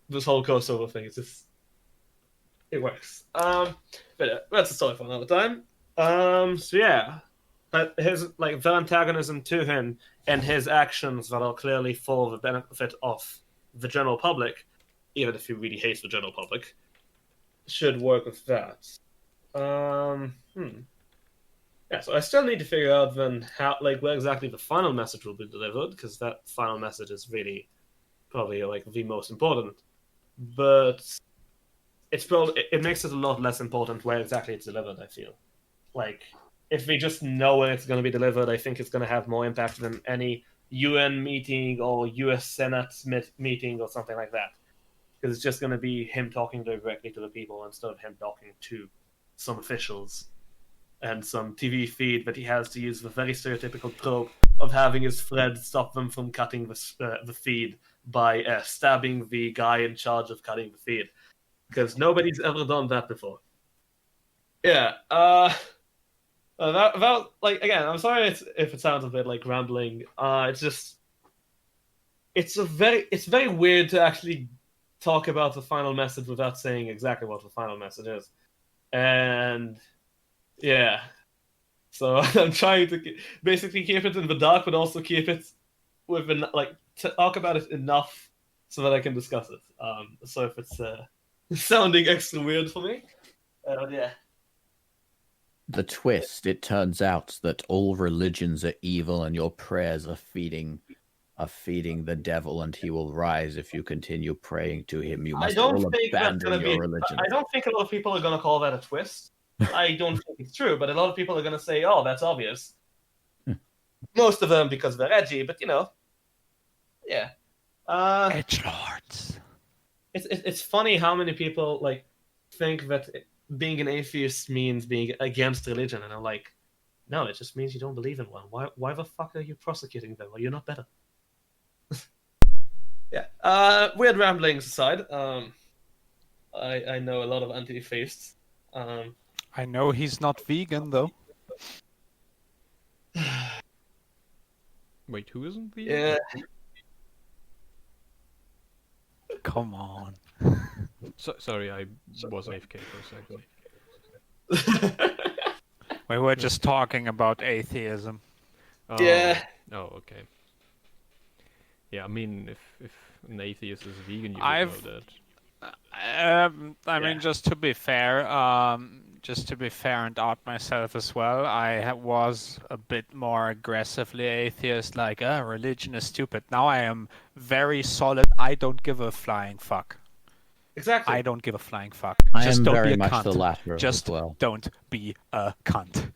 D: this whole crossover thing. It's just, it works. But that's a story for another time. So yeah, but his the antagonism to him and his actions that are clearly for the benefit of the general public, even if he really hates the general public, should work with that. Yeah, so I still need to figure out then how, where exactly the final message will be delivered, because that final message is really probably the most important. But it makes it a lot less important where exactly it's delivered, I feel. If we just know where it's going to be delivered, I think it's going to have more impact than any UN meeting or US Senate meeting or something like that. Because it's just going to be him talking directly to the people instead of him talking to some officials and some TV feed that he has to use the very stereotypical trope of having his friend stop them from cutting the feed by stabbing the guy in charge of cutting the feed. Because nobody's ever done that before. Yeah, again, I'm sorry if it sounds a bit like rambling. It's very weird to actually talk about the final message without saying exactly what the final message is. And yeah, so I'm trying to basically keep it in the dark, but also keep it within, talk about it enough so that I can discuss it. So if it's sounding extra weird for me, yeah.
E: The twist, it turns out that all religions are evil and your prayers are feeding the devil, and he will rise if you continue praying to him. You must all abandon your religion.
D: I don't think a lot of people are going to call that a twist. I don't think it's true, but a lot of people are going to say, oh, that's obvious. Most of them because they're edgy, but yeah.
C: Edgelords.
D: It's funny how many people think that being an atheist means being against religion, and I'm like, no, it just means you don't believe in one. Why the fuck are you prosecuting them? Well, you're not better. Yeah. Weird ramblings aside, I know a lot of anti-theists.
C: I know he's not vegan though.
B: Wait, who isn't vegan?
D: Yeah.
C: Come on.
B: Sorry, I was AFK for a second.
C: We were just talking about atheism.
B: Oh,
D: Yeah.
B: Oh, okay. Yeah, I mean, if an atheist is vegan, you would
C: I've-
B: know that.
C: I mean, just to be fair, and out myself as well, I was a bit more aggressively atheist, religion is stupid. Now I am very solid. I don't give a flying fuck.
D: Exactly.
C: I don't give a flying fuck.
E: I
C: Just
E: am
C: don't
E: very
C: be a
E: much
C: cunt.
E: the latter
C: Just
E: as well.
C: don't be a cunt.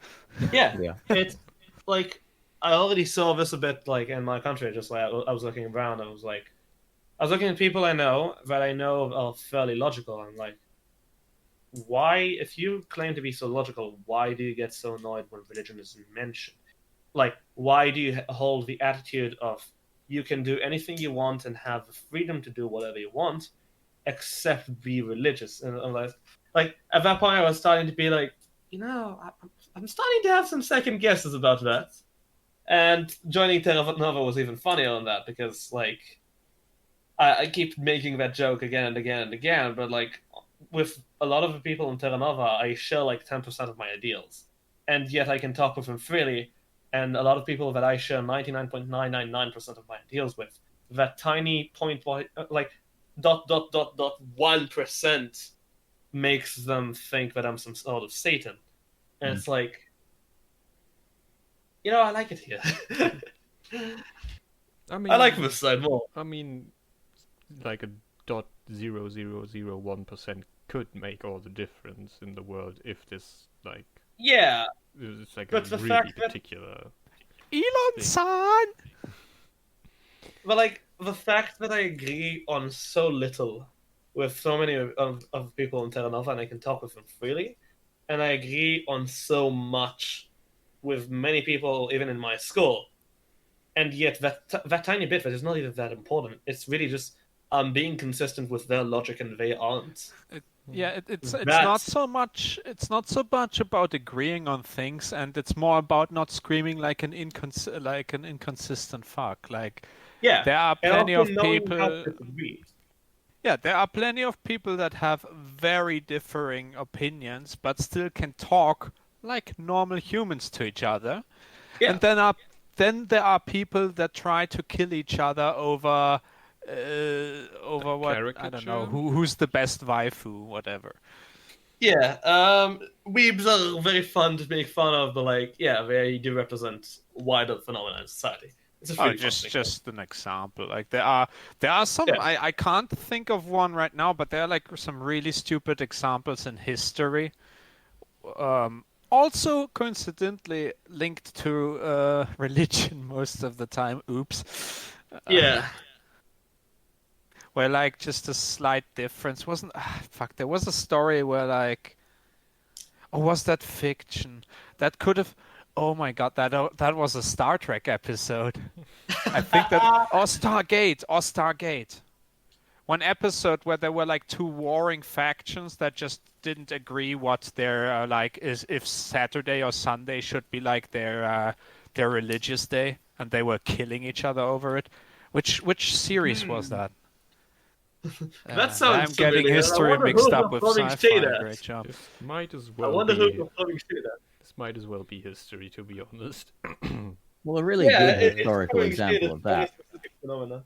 D: Yeah,
E: Yeah.
D: it's like I already saw this a bit like in my country. Just like I was looking around, I was looking at people I know that I know are fairly logical. I'm like, why, if you claim to be so logical, why do you get so annoyed when religion is mentioned? Like, why do you hold the attitude of you can do anything you want and have the freedom to do whatever you want, except be religious? And I'm like at that point, I was starting to be like, I'm starting to have some second guesses about that. And joining Terra Nova was even funnier on that because, like, I keep making that joke again and again and again, but like with a lot of the people in Terra Nova, I share like 10% of my ideals, and yet I can talk with them freely. And a lot of people that I share 99.999% of my ideals with, that tiny point, like dot 1% makes them think that I'm some sort of Satan, and it's like, I like it here.
B: I mean,
D: I like this side more.
B: I mean, like a .0001% could make all the difference in the world if this like
D: Yeah,
B: it's like
D: but
B: a
D: the
B: really
D: fact that
B: particular.
C: Elon son.
D: But like the fact that I agree on so little with so many of people in Terra Nova and I can talk with them freely, and I agree on so much with many people even in my school, and yet that tiny bit that is not even that important. It's really just being consistent with their logic and they aren't.
C: It's
D: That's-
C: not so much about agreeing on things, and it's more about not screaming like an inconsistent fuck. Like
D: Yeah,
C: there are
D: and
C: plenty
D: also
C: of
D: knowing how
C: people.
D: to disagree.
C: Yeah, there are plenty of people that have very differing opinions, but still can talk like normal humans to each other.
D: Yeah.
C: And then there are people that try to kill each other over what, I don't know,
B: Caricature?
C: who's the best waifu, whatever.
D: Yeah, weebs are very fun to make fun of, but like, yeah, they do represent wider phenomena in society. It's a really fun thing.
C: Just an example. Like there are some,
D: Yeah.
C: I can't think of one right now, but there are like some really stupid examples in history. Also coincidentally linked to religion most of the time. Oops.
D: Yeah.
C: Where like just a slight difference wasn't. Fuck, there was a story where like, or was that fiction? That could have. Oh my god, that was a Star Trek episode. I think that or Stargate. One episode where there were like two warring factions that just didn't agree what their like is, if Saturday or Sunday should be like their religious day, and they were killing each other over it. Which series was that?
D: That sounds
C: I'm getting
D: familiar. I
C: history
D: wonder
C: mixed
D: who
C: up
D: would
C: with
D: probably say
C: sci-fi.
D: that.
C: Great job.
B: This might as
D: I
B: well
D: wonder who
B: be.
D: would probably say that.
B: This might as well be history, to be honest.
E: Well, a really
D: Yeah,
E: good
D: it's
E: historical
D: probably
E: example
D: stated
E: of that.
D: very specific phenomena.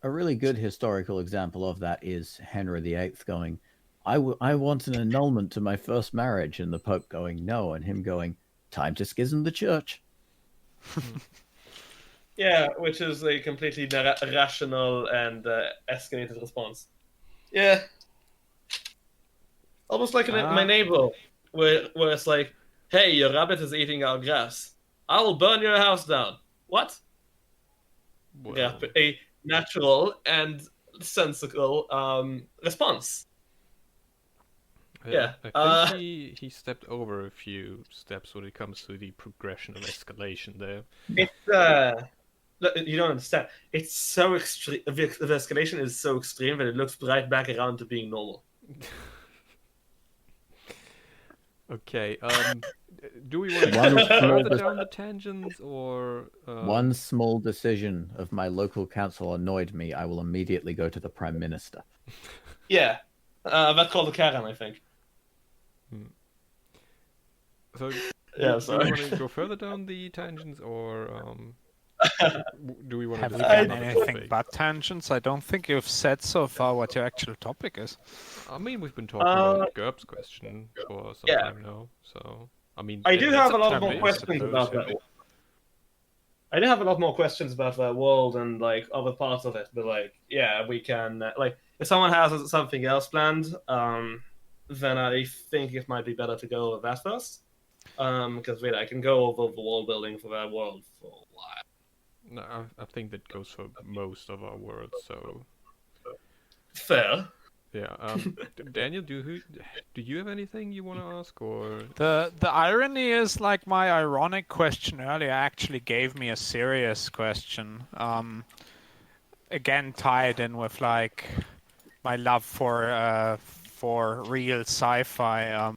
E: A really good historical example of that is Henry VIII going, I want an annulment to my first marriage, and the Pope going, no, and him going, time to schism the church.
D: Yeah, which is a completely rational and escalated response. Yeah. Almost like my neighbor, where it's like, hey, your rabbit is eating our grass. I will burn your house down. What?
B: Well,
D: A natural and sensical response. Yeah.
B: I think he stepped over a few steps when it comes to the progression of escalation there.
D: It's you don't understand. It's so extreme. The escalation is so extreme that it looks right back around to being normal.
B: Okay, do we want to
E: One
B: go
E: small
B: further
E: dis-
B: down the tangents, or
E: One small decision of my local council annoyed me. I will immediately go to the Prime Minister.
D: Yeah. That's called a Karen, I think.
B: So
D: Yeah,
B: do
D: sorry.
B: we want to go further down the tangents, or do we want to
C: Have we
B: discuss
C: done
B: another
C: anything
B: topic?
C: but tangents? I don't think you've said so far what your actual topic is.
B: I mean, we've been talking about GURPS question for some
D: yeah.
B: time now, so I mean,
D: I do
B: it's
D: have a lot
B: time
D: more
B: to
D: questions
B: suppose,
D: about
B: yeah.
D: that. I do have a lot more questions about that world and like other parts of it, but like, yeah, we can like if someone has something else planned, then I think it might be better to go with that first. Because wait, I can go over the world building for that world for a while.
B: No, I think that goes for most of our worlds. So
D: Fair.
B: yeah. Daniel, do you have anything you want to ask or?
C: The irony is, like, my ironic question earlier actually gave me a serious question. Again, tied in with like my love for real sci-fi.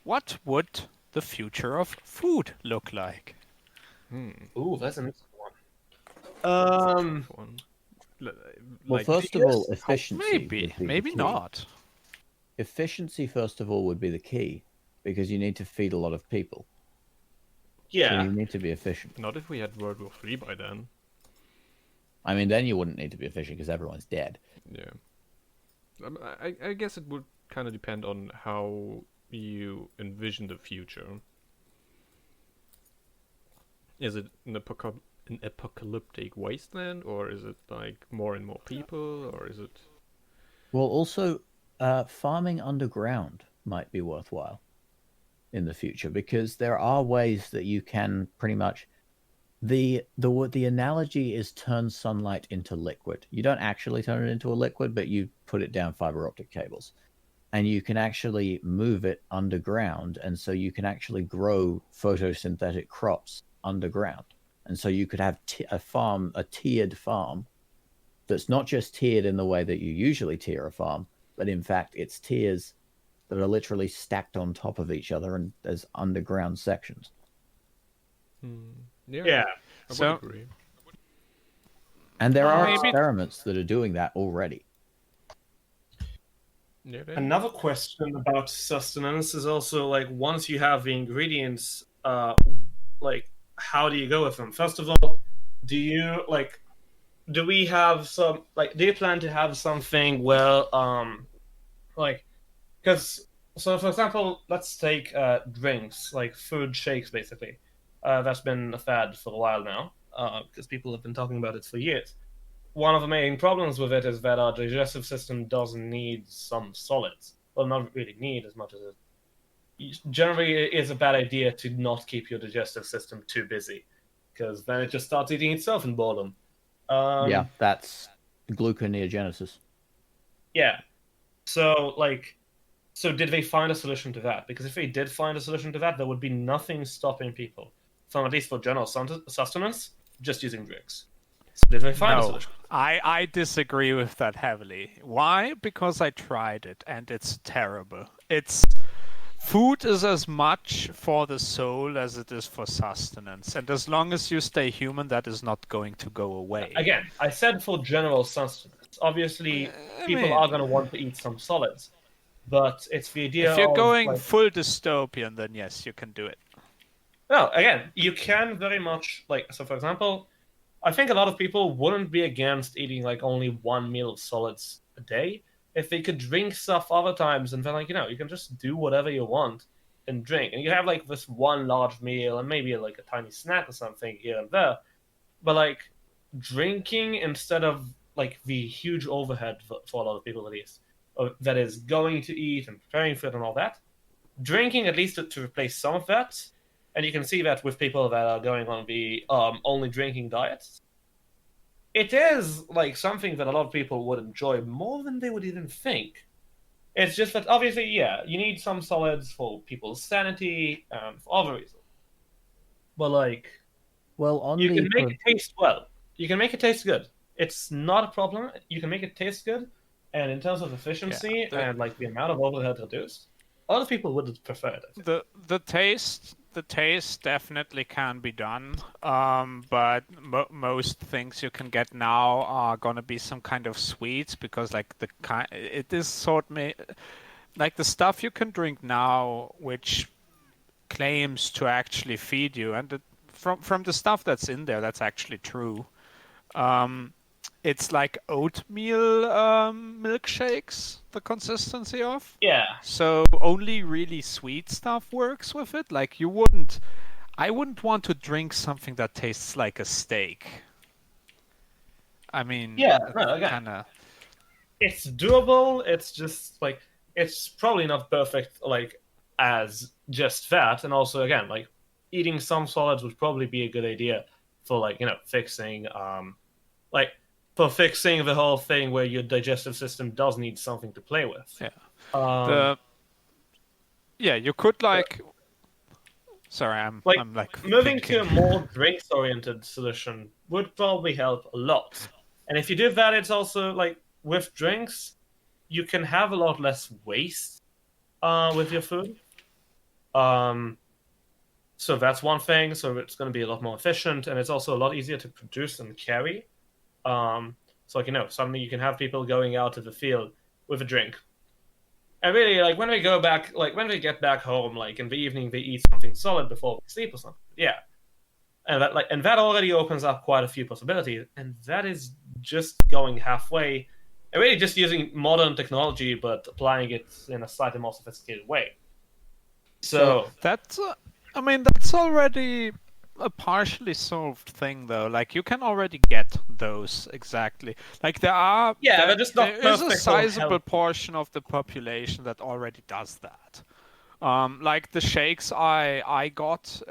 C: What would the future of food look like?
D: Ooh, that's an interesting one.
B: One.
E: Well,
B: Like,
E: first of all, efficiency.
C: Maybe,
E: would be the
C: maybe
E: key.
C: not.
E: Efficiency, first of all, would be the key because you need to feed a lot of people. So
D: Yeah.
E: you need to be efficient.
B: not if we had World War III by then.
E: I mean, then you wouldn't need to be efficient because everyone's dead.
B: Yeah. I guess it would kind of depend on how you envision the future. Is it an apocalyptic wasteland, or is it like more and more people, or is it?
E: Well, also, farming underground might be worthwhile in the future because there are ways that you can pretty much. The analogy is turn sunlight into liquid. You don't actually turn it into a liquid, but you put it down fiber optic cables, and you can actually move it underground, and so you can actually grow photosynthetic crops underground, and so you could have a tiered farm that's not just tiered in the way that you usually tier a farm, but in fact it's tiers that are literally stacked on top of each other and as underground sections.
D: Yeah.
B: I would
C: So-
B: agree.
E: And there are
C: Maybe-
E: experiments that are doing that already.
B: Yeah, then.
D: Another question about sustenance is also like once you have the ingredients, like how do you go with them? First of all, do we have some do you plan to have something because so for example, let's take drinks like food shakes basically. That's been a fad for a while now because people have been talking about it for years. One of the main problems with it is that our digestive system doesn't need some solids. Well, not really need as much as it. Generally, it is a bad idea to not keep your digestive system too busy, because then it just starts eating itself in boredom.
E: Yeah, that's gluconeogenesis.
D: Yeah. So did they find a solution to that? Because if they did find a solution to that, there would be nothing stopping people from, at least for general sustenance, just using drinks. So did they find a
C: No,
D: solution?
C: I disagree with that heavily. Why? Because I tried it and it's terrible. Food is as much for the soul as it is for sustenance, and as long as you stay human, that is not going to go away.
D: Again, I said for general sustenance. Obviously, people are going to want to eat some solids, but it's the idea
C: If you're
D: of,
C: going full dystopian, then yes, you can do it.
D: No, again, you can very much so. For example, I think a lot of people wouldn't be against eating only one meal of solids a day if they could drink stuff other times, and then you can just do whatever you want and drink, and you have this one large meal and maybe a tiny snack or something here and there, but drinking instead of the huge overhead for a lot of people at least that is going to eat and preparing for it and all that, drinking at least to replace some of that. And you can see that with people that are going on the only drinking diets. It is something that a lot of people would enjoy more than they would even think. It's just that obviously, yeah, you need some solids for people's sanity and for other reasons. But
E: well, on
D: you
E: the
D: can make it taste well. You can make it taste good. It's not a problem. You can make it taste good, and in terms of efficiency and the amount of overhead reduced, a lot of people would prefer it. I think.
C: The taste definitely can be done, but most things you can get now are gonna be some kind of sweets because it is the stuff you can drink now, which claims to actually feed you, and from the stuff that's in there, that's actually true. It's like oatmeal milkshakes, the consistency of.
D: Yeah.
C: So only really sweet stuff works with it. I wouldn't want to drink something that tastes like a steak. I mean,
D: Yeah, no, again.
C: kinda.
D: It's doable. It's just it's probably not perfect as just that, and also again, like eating some solids would probably be a good idea for like fixing like for fixing the whole thing where your digestive system does need something to play with.
C: Yeah.
D: Um,
C: You could like. Sorry, I'm
D: like
C: like
D: moving
C: thinking.
D: to a more drinks-oriented solution would probably help a lot. And if you do that, it's also like with drinks, you can have a lot less waste with your food. So that's one thing. So it's going to be a lot more efficient, and it's also a lot easier to produce and carry. So like suddenly you can have people going out to the field with a drink. And really, like when we go back, like when we get back home, like in the evening, they eat something solid before we sleep or something. Yeah, and that already opens up quite a few possibilities, and that is just going halfway, and really just using modern technology but applying it in a slightly more sophisticated way. So
C: That's, I mean, that's already a partially solved thing, though. Like, you can already get those exactly. Like,
D: they're just not
C: there is a
D: perfect or
C: sizable
D: healthy.
C: portion of the population that already does that. Like the shakes I got,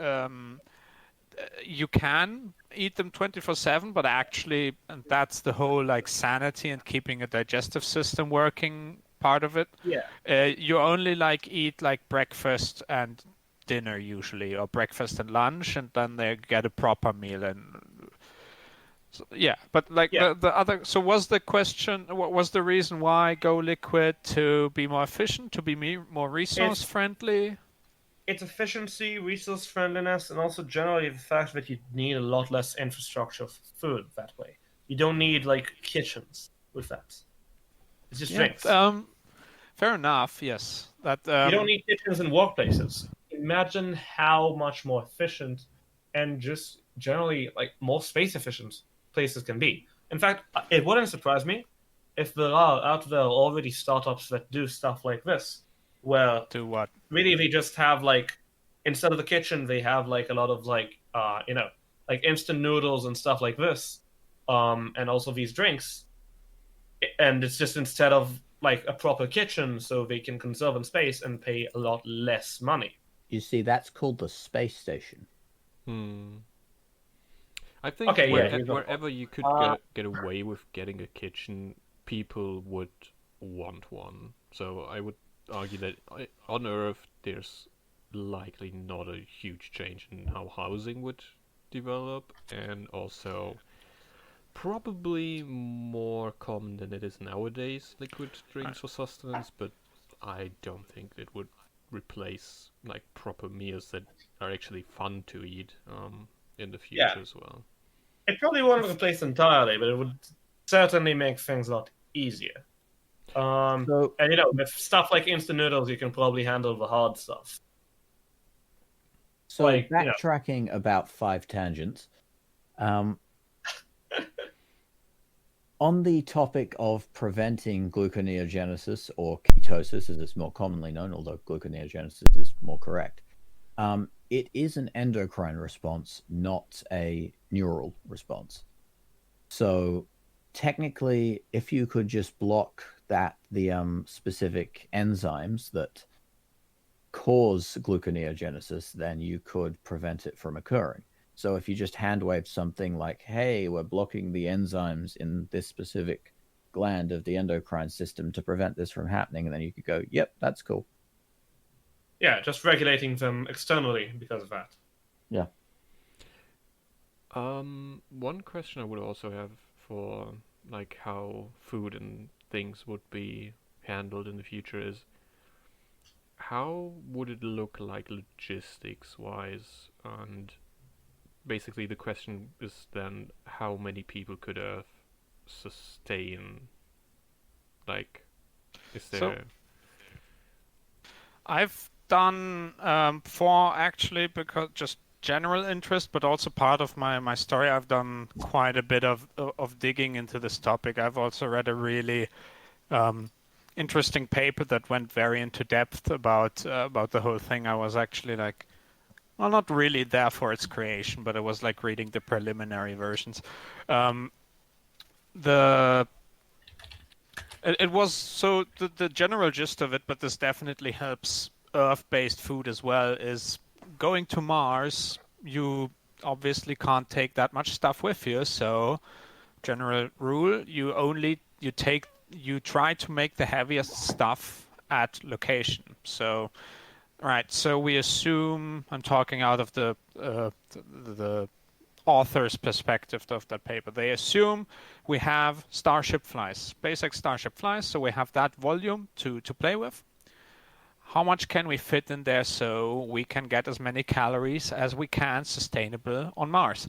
C: you can eat them 24/7, but actually, and that's the whole like sanity and keeping a digestive system working part of it.
D: Yeah.
C: You only like eat like breakfast and dinner usually, or breakfast and lunch, and then they get a proper meal. And so, yeah, but like
D: Yeah.
C: the other. So was the question? What was the reason why go liquid? To be more efficient, to be more resource friendly?
D: It's efficiency, resource friendliness, and also generally the fact that you need a lot less infrastructure for food that way. You don't need like kitchens with that. It's just drinks.
C: Fair enough. Yes, that
D: You don't need kitchens in workplaces. Imagine how much more efficient and just generally like more space efficient places can be. In fact, it wouldn't surprise me if there are out there already startups that do stuff like this, where
C: do what?
D: really they just have like instead of the kitchen they have like a lot of like like instant noodles and stuff like this, and also these drinks, and it's just instead of like a proper kitchen, so they can conserve in space and pay a lot less money.
E: You see, that's called the space station.
B: I think
D: Okay, yeah,
B: wherever you could get away with getting a kitchen, people would want one. So I would argue that on Earth there's likely not a huge change in how housing would develop, and also probably more common than it is nowadays, liquid drinks for sustenance, but I don't think it would replace like proper meals that are actually fun to eat in the future as well.
D: It probably won't replace entirely, but it would certainly make things a lot easier. And with stuff like instant noodles, you can probably handle the hard stuff.
E: So backtracking about 5 tangents, on the topic of preventing gluconeogenesis, or ketosis as it's more commonly known, although gluconeogenesis is more correct, it is an endocrine response, not a neural response. So technically, if you could just block the specific enzymes that cause gluconeogenesis, then you could prevent it from occurring. So if you just hand wave something like, hey, we're blocking the enzymes in this specific gland of the endocrine system to prevent this from happening, and then you could go, yep, that's cool.
D: Yeah, just regulating them externally because of that.
E: Yeah.
B: One question I would also have for like how food and things would be handled in the future is, how would it look like logistics wise? And basically the question is then, how many people could Earth sustain? Like, is there...
C: So, I've done for actually, because just general interest, but also part of my story, I've done quite a bit of digging into this topic. I've also read a really interesting paper that went very into depth about the whole thing. I was actually like, well, not really there for its creation, but I was like reading the preliminary versions. It was so the general gist of it, but this definitely helps Earth-based food as well is going to Mars. You obviously can't take that much stuff with you, so general rule, you try to make the heaviest stuff at location. So, right. So we assume, I'm talking out of the author's perspective of that paper. They assume we have Starship flies, SpaceX Starship flies, so we have that volume to play with. How much can we fit in there so we can get as many calories as we can sustainable on Mars?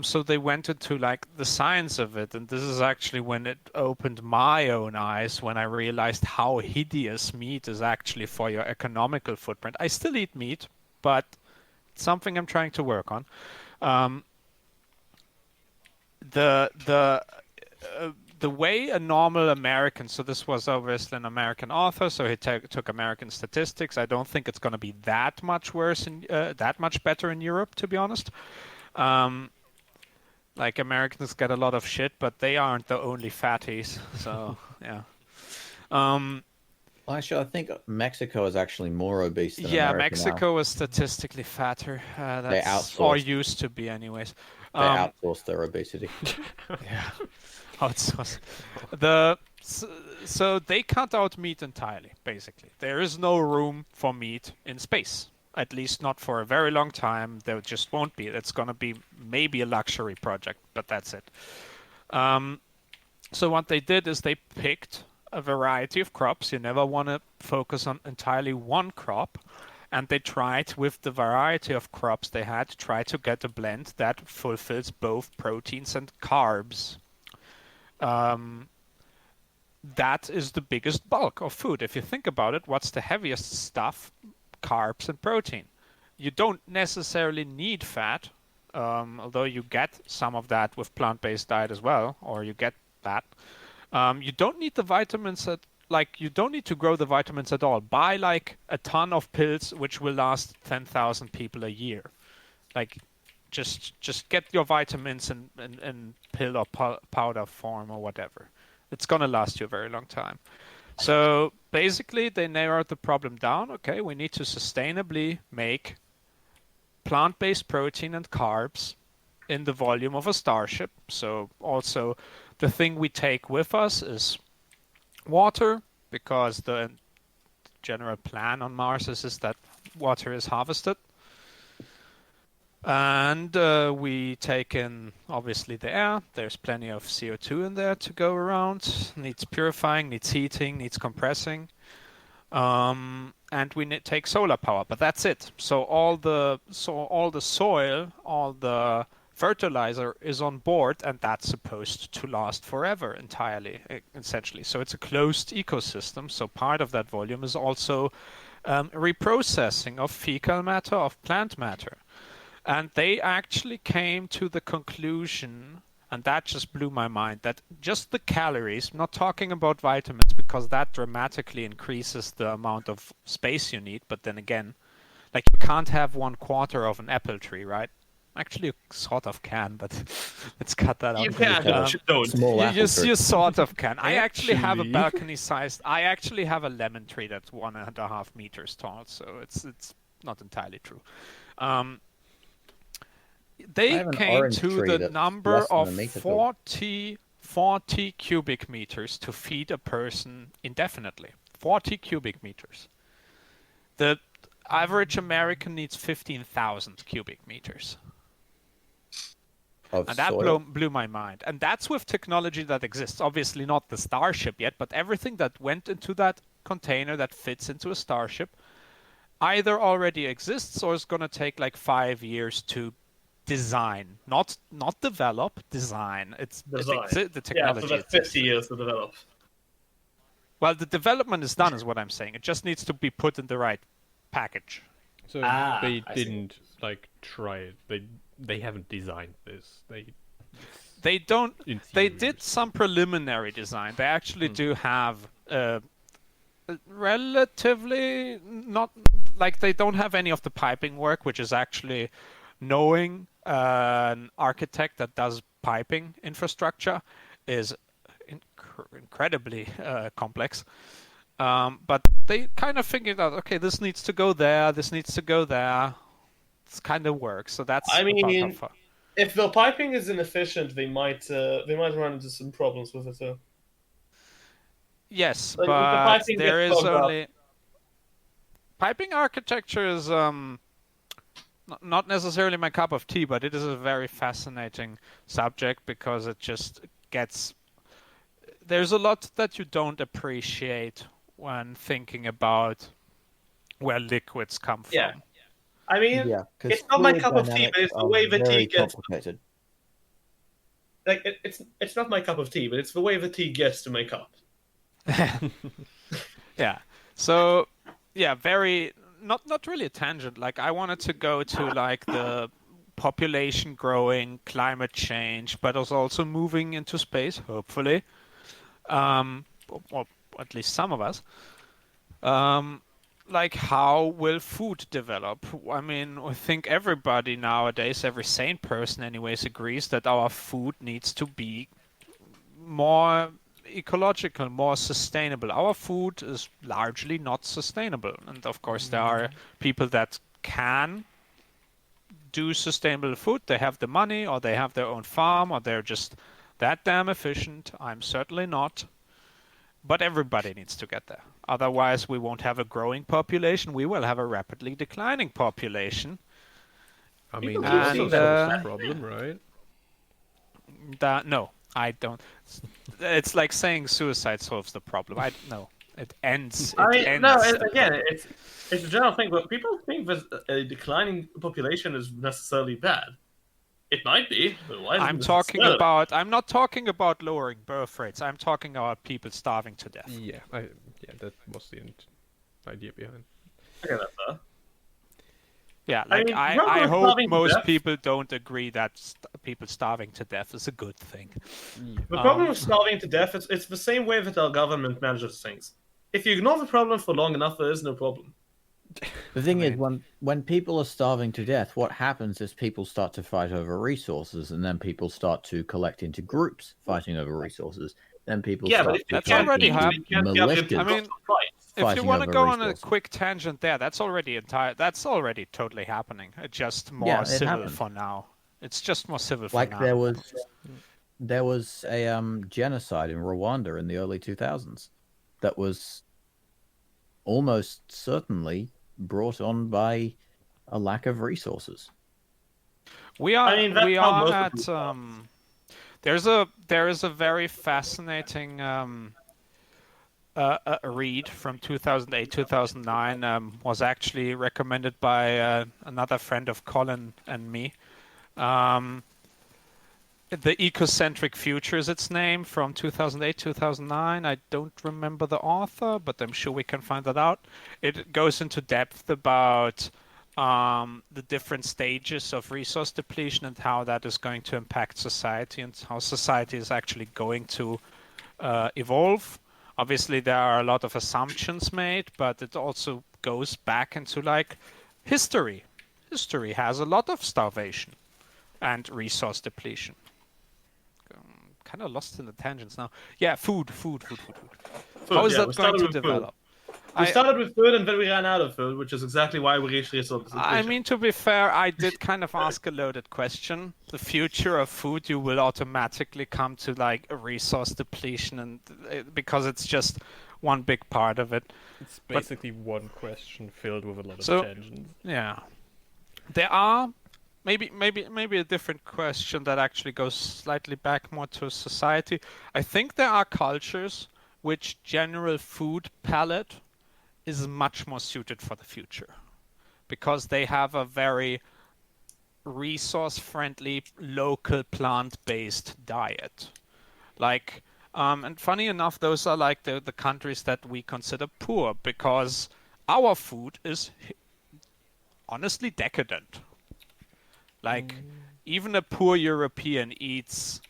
C: So they went into like the science of it, and this is actually when it opened my own eyes when I realized how hideous meat is actually for your economical footprint. I still eat meat, but it's something I'm trying to work on. The way a normal American, so this was obviously an American author, so he took American statistics. I don't think it's going to be that much worse and that much better in Europe, to be honest. Like Americans get a lot of shit, but they aren't the only fatties. So yeah.
E: Actually, I think Mexico is actually more obese than
C: Yeah,
E: America
C: Mexico
E: now.
C: is statistically fatter.
E: They
C: That's or
E: outsourced.
C: used to be, anyways.
E: They outsourced their obesity.
C: Yeah, outsource. So they cut out meat entirely. Basically, there is no room for meat in space. At least not for a very long time. There just won't be. It's going to be maybe a luxury project, but that's it. So what they did is they picked a variety of crops. You never want to focus on entirely one crop. And they tried, with the variety of crops they had, to try to get a blend that fulfills both proteins and carbs. That is the biggest bulk of food. If you think about it, what's the heaviest stuff? Carbs and protein. You don't necessarily need fat, although you get some of that with plant-based diet as well, or you get that. You don't need the vitamins you don't need to grow the vitamins at all. Buy like a ton of pills which will last 10,000 people a year. Like just get your vitamins in pill or powder form or whatever. It's gonna last you a very long time. So basically, they narrowed the problem down. Okay, we need to sustainably make plant-based protein and carbs in the volume of a starship. So also, the thing we take with us is water, because the general plan on Mars is that water is harvested. And we take in, obviously, the air. There's plenty of CO2 in there to go around. Needs purifying, needs heating, needs compressing. And we take solar power, but that's it. So all the soil, all the fertilizer is on board, and that's supposed to last forever entirely, essentially. So it's a closed ecosystem. So part of that volume is also reprocessing of fecal matter, of plant matter. And they actually came to the conclusion, and that just blew my mind, that just the calories, I'm not talking about vitamins because that dramatically increases the amount of space you need, but then again, like you can't have 1/4 of an apple tree, right? Actually, you sort of can, but let's cut that out.
D: You can, but you don't.
E: Small apple tree.
C: You sort of can. I actually have a balcony-sized. I actually have a lemon tree that's 1.5 meters tall, so it's not entirely true. They came to the number of 40 cubic meters to feed a person indefinitely. 40 cubic meters. The average American needs 15,000 cubic meters. And that blew my mind. And that's with technology that exists. Obviously not the Starship yet, but everything that went into that container that fits into a Starship either already exists or is going to take like 5 years to design. Not develop, design. The technology.
D: Yeah, so that's 50 years to develop.
C: Well, the development is done, is what I'm saying. It just needs to be put in the right package.
B: So they didn't try it. They haven't designed this.
C: They don't. They did some preliminary design. They actually do have relatively not like they don't have any of the piping work, which is actually knowing an architect that does piping infrastructure is incredibly complex. But they kind of figured out, okay, this needs to go there, this needs to go there. It's kind of works. So that's
D: I
C: about how
D: mean,
C: far.
D: if the piping is inefficient, they might run into some problems with it too.
C: Yes,
D: Like, if the
C: but
D: piping
C: there
D: gets
C: is
D: clogged up-
C: only piping architecture is not necessarily my cup of tea, but it is a very fascinating subject because it just gets. There's a lot that you don't appreciate when thinking about where liquids come from.
D: Yeah. I mean,
E: Yeah, because
D: it's not my cup of tea, but it's the way the tea
E: very
D: gets.
E: complicated.
D: Like, it's not my cup of tea, but it's the way the tea gets to my cup.
C: Yeah. So, yeah, very not really a tangent. Like I wanted to go to like the population growing, climate change, but also moving into space, hopefully. Or at least some of us. Like how will food develop? I mean, I think everybody nowadays, every sane person anyways, agrees that our food needs to be more ecological, more sustainable. Our food is largely not sustainable. And of course, there are people that can do sustainable food. They have the money, or they have their own farm, or they're just that damn efficient. I'm certainly not. But everybody needs to get there. Otherwise, we won't have a growing population. We will have a rapidly declining population.
B: I mean,
D: People
B: it
D: do
B: also
D: think
B: solves
C: that-
B: the problem, right?
C: No, I don't. It's like saying suicide solves the problem. No, it ends.
D: I
C: It
D: mean,
C: ends
D: no,
C: the
D: again,
C: problem.
D: it's a general thing, but people think that a declining population is necessarily bad. It might be, but why is it
C: I'm
D: necessarily?
C: not talking about lowering birth rates. I'm talking about people starving to death.
B: Yeah, that was the idea behind.
D: Okay, that's fair.
C: Yeah,
D: I
C: like
D: mean,
C: I
D: people
C: hope
D: starving to
C: most
D: death-
C: people don't agree that people starving to death is a good thing.
D: The problem with starving to death is it's the same way that our government manages things. If you ignore the problem for long enough, there is no problem.
E: The thing is,
B: mean-
E: when people are starving to death, what happens is people start to fight over resources, and then people start to collect into groups fighting over resources. Then people
D: Yeah,
E: start
D: but if you
E: to
C: That's
D: can't
C: already
D: eat,
C: happened.
D: you can't have
E: militias.
C: I mean,
D: fights.
C: If you
E: fighting
C: want to
E: over
C: go on a
E: resources.
C: quick tangent there, that's already totally happening. It's just more
E: Yeah, it
C: civil
E: happened.
C: for now. It's just more civil for
E: Like
C: now.
E: there was a genocide in Rwanda in the early 2000s that was almost certainly brought on by a lack of resources.
C: We are
D: I mean, that's how most of
C: at
D: people
C: there is a very fascinating a read from 2008-2009 was actually recommended by another friend of Colin and me. The Ecocentric Future is its name, from 2008-2009. I don't remember the author, but I'm sure we can find that out. It goes into depth about the different stages of resource depletion and how that is going to impact society and how society is actually going to evolve. Obviously, there are a lot of assumptions made, but it also goes back into like history. History has a lot of starvation and resource depletion. Kind of lost in the tangents now. Yeah, food. How is
D: yeah,
C: that
D: we
C: going
D: started
C: to
D: with food.
C: develop?
D: We started with food and then we ran out of food, which is exactly why we reached resource depletion.
C: I mean, to be fair, I did kind of ask a loaded question. The future of food, you will automatically come to like a resource depletion, and because it's just one big part of it.
B: It's basically one question filled with a lot of
C: So-
B: tangents.
C: Yeah, there are maybe a different question that actually goes slightly back more to society. I think there are cultures which general food palette is much more suited for the future because they have a very resource-friendly, local plant-based diet. Like, and funny enough, those are like the countries that we consider poor because our food is honestly decadent. Like, even a poor European eats.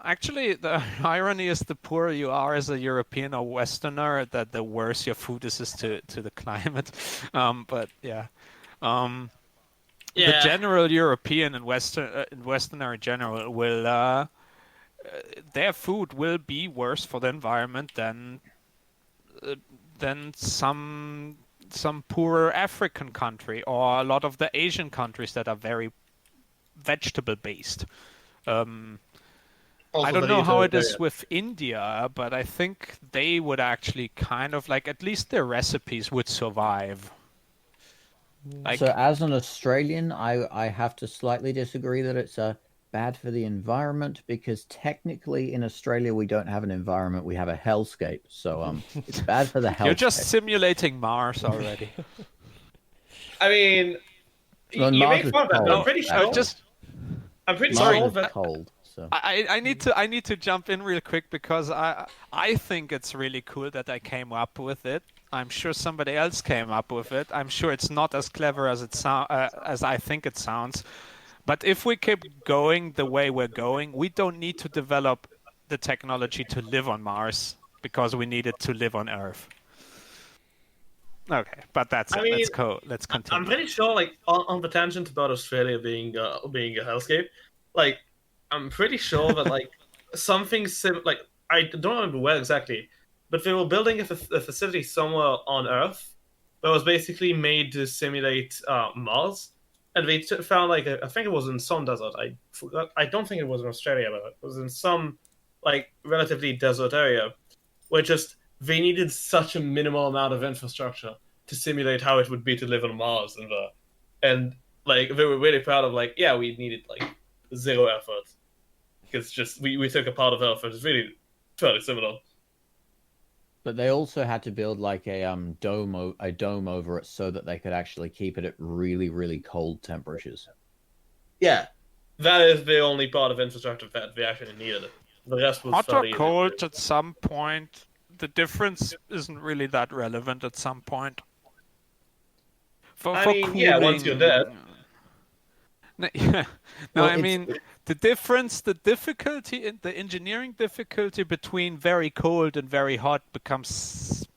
C: Actually, the irony is the poorer you are as a European or Westerner, that the worse your food is to the climate. But yeah. The general European and Westerner in general will their food will be worse for the environment than than some poorer African country or a lot of the Asian countries that are very vegetable based. I
D: Also
C: don't
D: very
C: know how it is
D: utilitarian.
C: with India, but I think they would actually kind of like, at least their recipes would survive. Like,
E: So as an Australian, I have to slightly disagree that it's bad for the environment, because technically in Australia we don't have an environment, we have a hellscape. So it's bad for the hellscape.
C: you're just simulating Mars already.
D: I mean,
E: Well,
D: you
E: Mars
D: make
E: is
D: fun of that, but
E: cold,
D: I'm pretty sure. I'm pretty
E: Mars
D: sure
E: is
D: that.
E: cold. So
C: I need to jump in real quick because I think it's really cool that I came up with it. I'm sure somebody else came up with it. I'm sure it's not as clever as as I think it sounds. But if we keep going the way we're going, we don't need to develop the technology to live on Mars because we need it to live on Earth. Okay, but that's
D: I
C: it.
D: mean,
C: Let's continue.
D: I'm pretty sure, like, on the tangent about Australia being a hellscape, like, I'm pretty sure that like something like, I don't remember where exactly, but they were building a facility somewhere on Earth that was basically made to simulate Mars, and they found like I think it was in some desert. I forgot. I don't think it was in Australia, but it was in some like relatively desert area, where just they needed such a minimal amount of infrastructure to simulate how it would be to live on Mars, and like they were really proud of, like, yeah, we needed like zero effort, because just we took a part of Earth and it's really fairly similar.
E: but they also had to build like a dome over it so that they could actually keep it at really, really cold temperatures.
D: Yeah, that is the only part of infrastructure that they actually needed. The rest was
C: Hot or
D: fairly easy.
C: cold at some point, the difference isn't really that relevant at some point. For
D: mean, yeah, once you're dead.
C: No, yeah. No,
E: Well,
C: I mean the difference, the difficulty, the engineering difficulty between very cold and very hot becomes.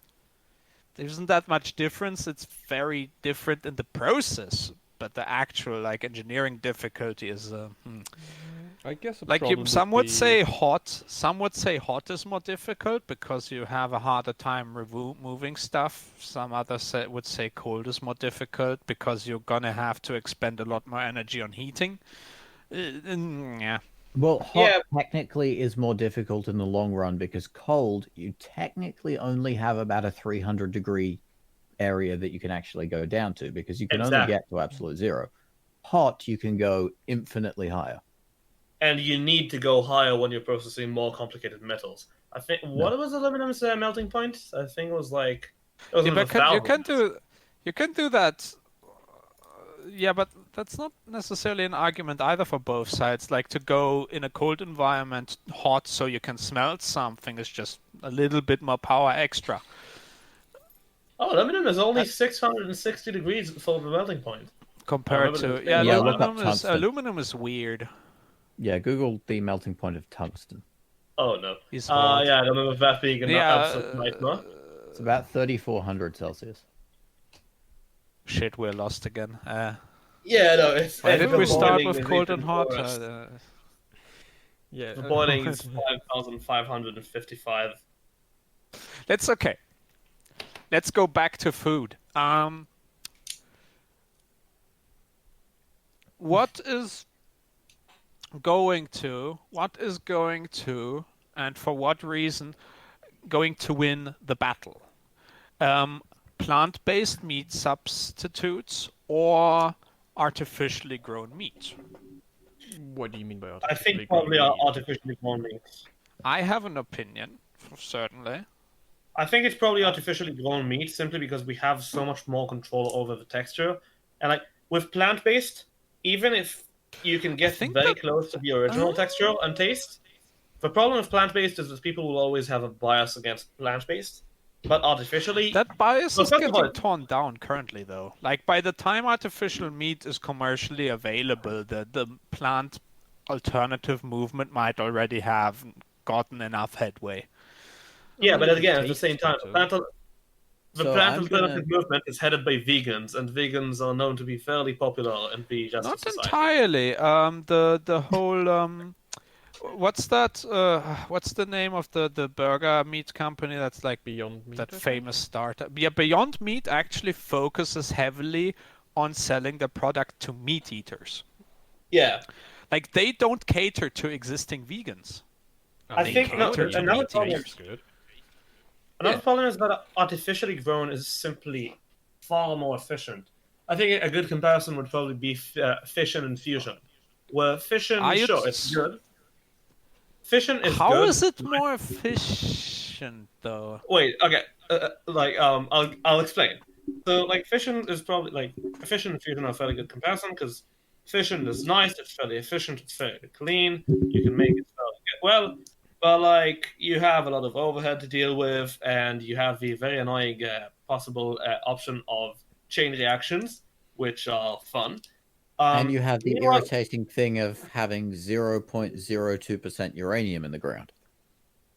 C: There isn't that much difference. It's very different in the process, but the actual like engineering difficulty is.
B: I guess a
C: Like
B: problem
C: some
B: would
C: would
B: be-
C: say hot. Some would say hot is more difficult because you have a harder time moving stuff. Some others would say cold is more difficult because you're gonna have to expend a lot more energy on heating. Yeah.
E: Well, hot
D: Yeah.
E: technically is more difficult in the long run, because cold, you technically only have about a 300-degree area that you can actually go down to, because you can only
D: Exactly.
E: get to absolute zero. Hot, you can go infinitely higher.
D: And you need to go higher when you're processing more complicated metals. I think what was aluminum's melting point? I think it was like it was
C: Yeah,
D: in the
C: but
D: thousands.
C: you can do that. Yeah, but that's not necessarily an argument either for both sides. Like to go in a cold environment hot so you can smelt something is just a little bit more power extra.
D: Oh, aluminum is only 660 degrees for the melting point.
C: Compared
D: remember
C: to
D: the-
C: yeah,
D: Yeah,
E: look up tungsten.
C: aluminum is weird.
E: Yeah, Google the melting point of tungsten.
D: Oh no.
C: Is hot.
D: Yeah, I remember that being an
C: Yeah,
D: absolute nightmare.
E: It's about 3,400 Celsius.
C: Shit, we're lost again.
D: Yeah, no, it's
C: Why
D: it's
C: did
D: the
C: we start
D: boiling
C: with
D: is
C: cold
D: even
C: and hot?
D: worse.
B: Yeah.
D: The boiling is 5,555.
C: Let's okay. Let's go back to food. What is going to, and for what reason, going to win the battle? Plant-based meat substitutes or artificially grown meat?
B: What do you mean by
D: I
B: artificially
D: think probably
B: grown meat?
D: artificially grown meat.
C: I have an opinion, certainly.
D: I think it's probably artificially grown meat simply because we have so much more control over the texture. And like with plant-based, even if you can get
C: think
D: very
C: that-
D: close to the original texture and taste, the problem with plant-based is that people will always have a bias against plant-based. But artificially,
C: That bias
D: Well,
C: is
D: first of
C: getting
D: all-
C: torn down currently, though. Like by the time artificial meat is commercially available, the plant alternative movement might already have gotten enough headway.
D: yeah, but
B: Well,
D: again, at the
B: tastes
D: same time,
B: better.
D: the
E: So
D: plant
E: I'm
D: alternative
E: gonna-
D: movement is headed by vegans, and vegans are known to be fairly popular in the Justice
C: Not
D: Society.
C: entirely. The whole What's that? What's the name of the burger meat company that's like
B: Beyond Meat.
C: that
B: I think.
C: famous startup? Yeah, Beyond Meat actually focuses heavily on selling their product to meat eaters.
D: Yeah.
C: Like they don't cater to existing vegans.
D: I
C: They
D: think
C: cater to
D: another
C: meat
D: problem.
C: eaters.
B: Good.
D: Another problem is that artificially grown is simply far more efficient. I think a good comparison would probably be fission and fusion, where fission,
C: Are you
D: sure, it's good. Fission is
C: How
D: good.
C: is it more efficient though?
D: Wait, okay. I'll explain. So, like, fission is probably like fission and fusion are a fairly good comparison because fission is nice, it's fairly efficient, it's fairly clean. You can make it fairly get well, but like you have a lot of overhead to deal with, and you have the very annoying possible option of chain reactions, which are fun.
E: And you have the
D: meanwhile-
E: irritating thing of having 0.02% uranium in the ground.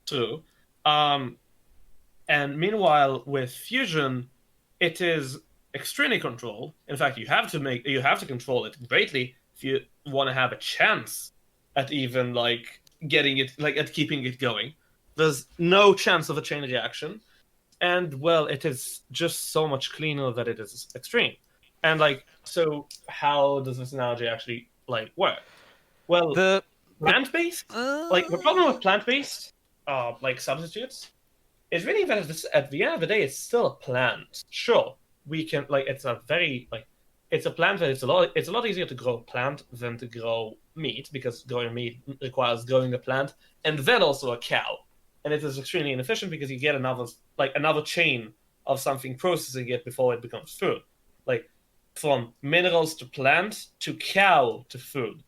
D: True. And meanwhile, with fusion, it is extremely controlled. In fact, you have to control it greatly if you want to have a chance at even like getting it, like at keeping it going. There's no chance of a chain reaction, and well, it is just so much cleaner that it is extreme. And like, so how does this analogy actually like work? Well,
C: The
D: plant-based, like the problem with plant-based, like substitutes, is really that at the end of the day, it's still a plant. Sure, we can like it's a very like it's a plant that it's a lot easier to grow a plant than to grow meat because growing meat requires growing a plant and then also a cow, and it is extremely inefficient because you get another chain of something processing it before it becomes food, like from minerals to plant to cow to food.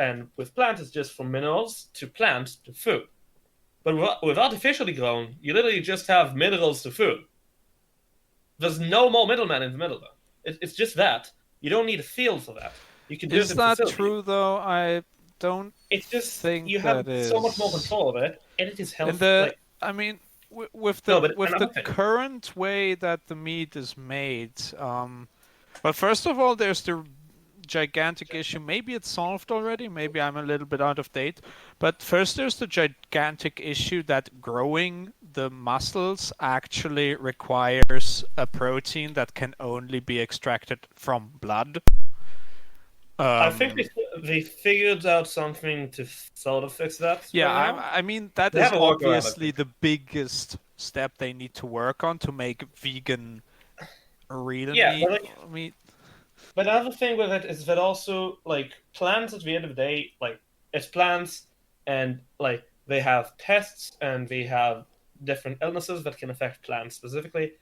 D: And with plant, it's just from minerals to plant to food. But with artificially grown, you literally just have minerals to food. There's no more middleman in the middle, though. It's just that. You don't need a field for that. You can do it
C: Is
D: in
C: that
D: facility.
C: true though? I don't
D: It's just
C: think
D: you have
C: that
D: so much more
C: is-
D: control over it, and it is healthy.
C: And the
D: like,
C: I mean with
D: No,
C: the
D: but
C: with the
D: another thing.
C: current way that the meat is made, well, first of all, there's the gigantic issue. Maybe it's solved already. Maybe I'm a little bit out of date. But first, there's the gigantic issue that growing the muscles actually requires a protein that can only be extracted from blood.
D: I think they figured out something to sort of fix that.
C: Yeah,
D: right now.
C: I mean, that
D: They
C: is
D: have a workaround, I
C: obviously
D: think.
C: the biggest step they need to work on to make vegan real
D: Yeah,
C: meat.
D: but
C: meat.
D: But another thing with it is that also, like, plants at the end of the day, like, it's plants, and, like, they have pests, and they have different illnesses that can affect plants specifically.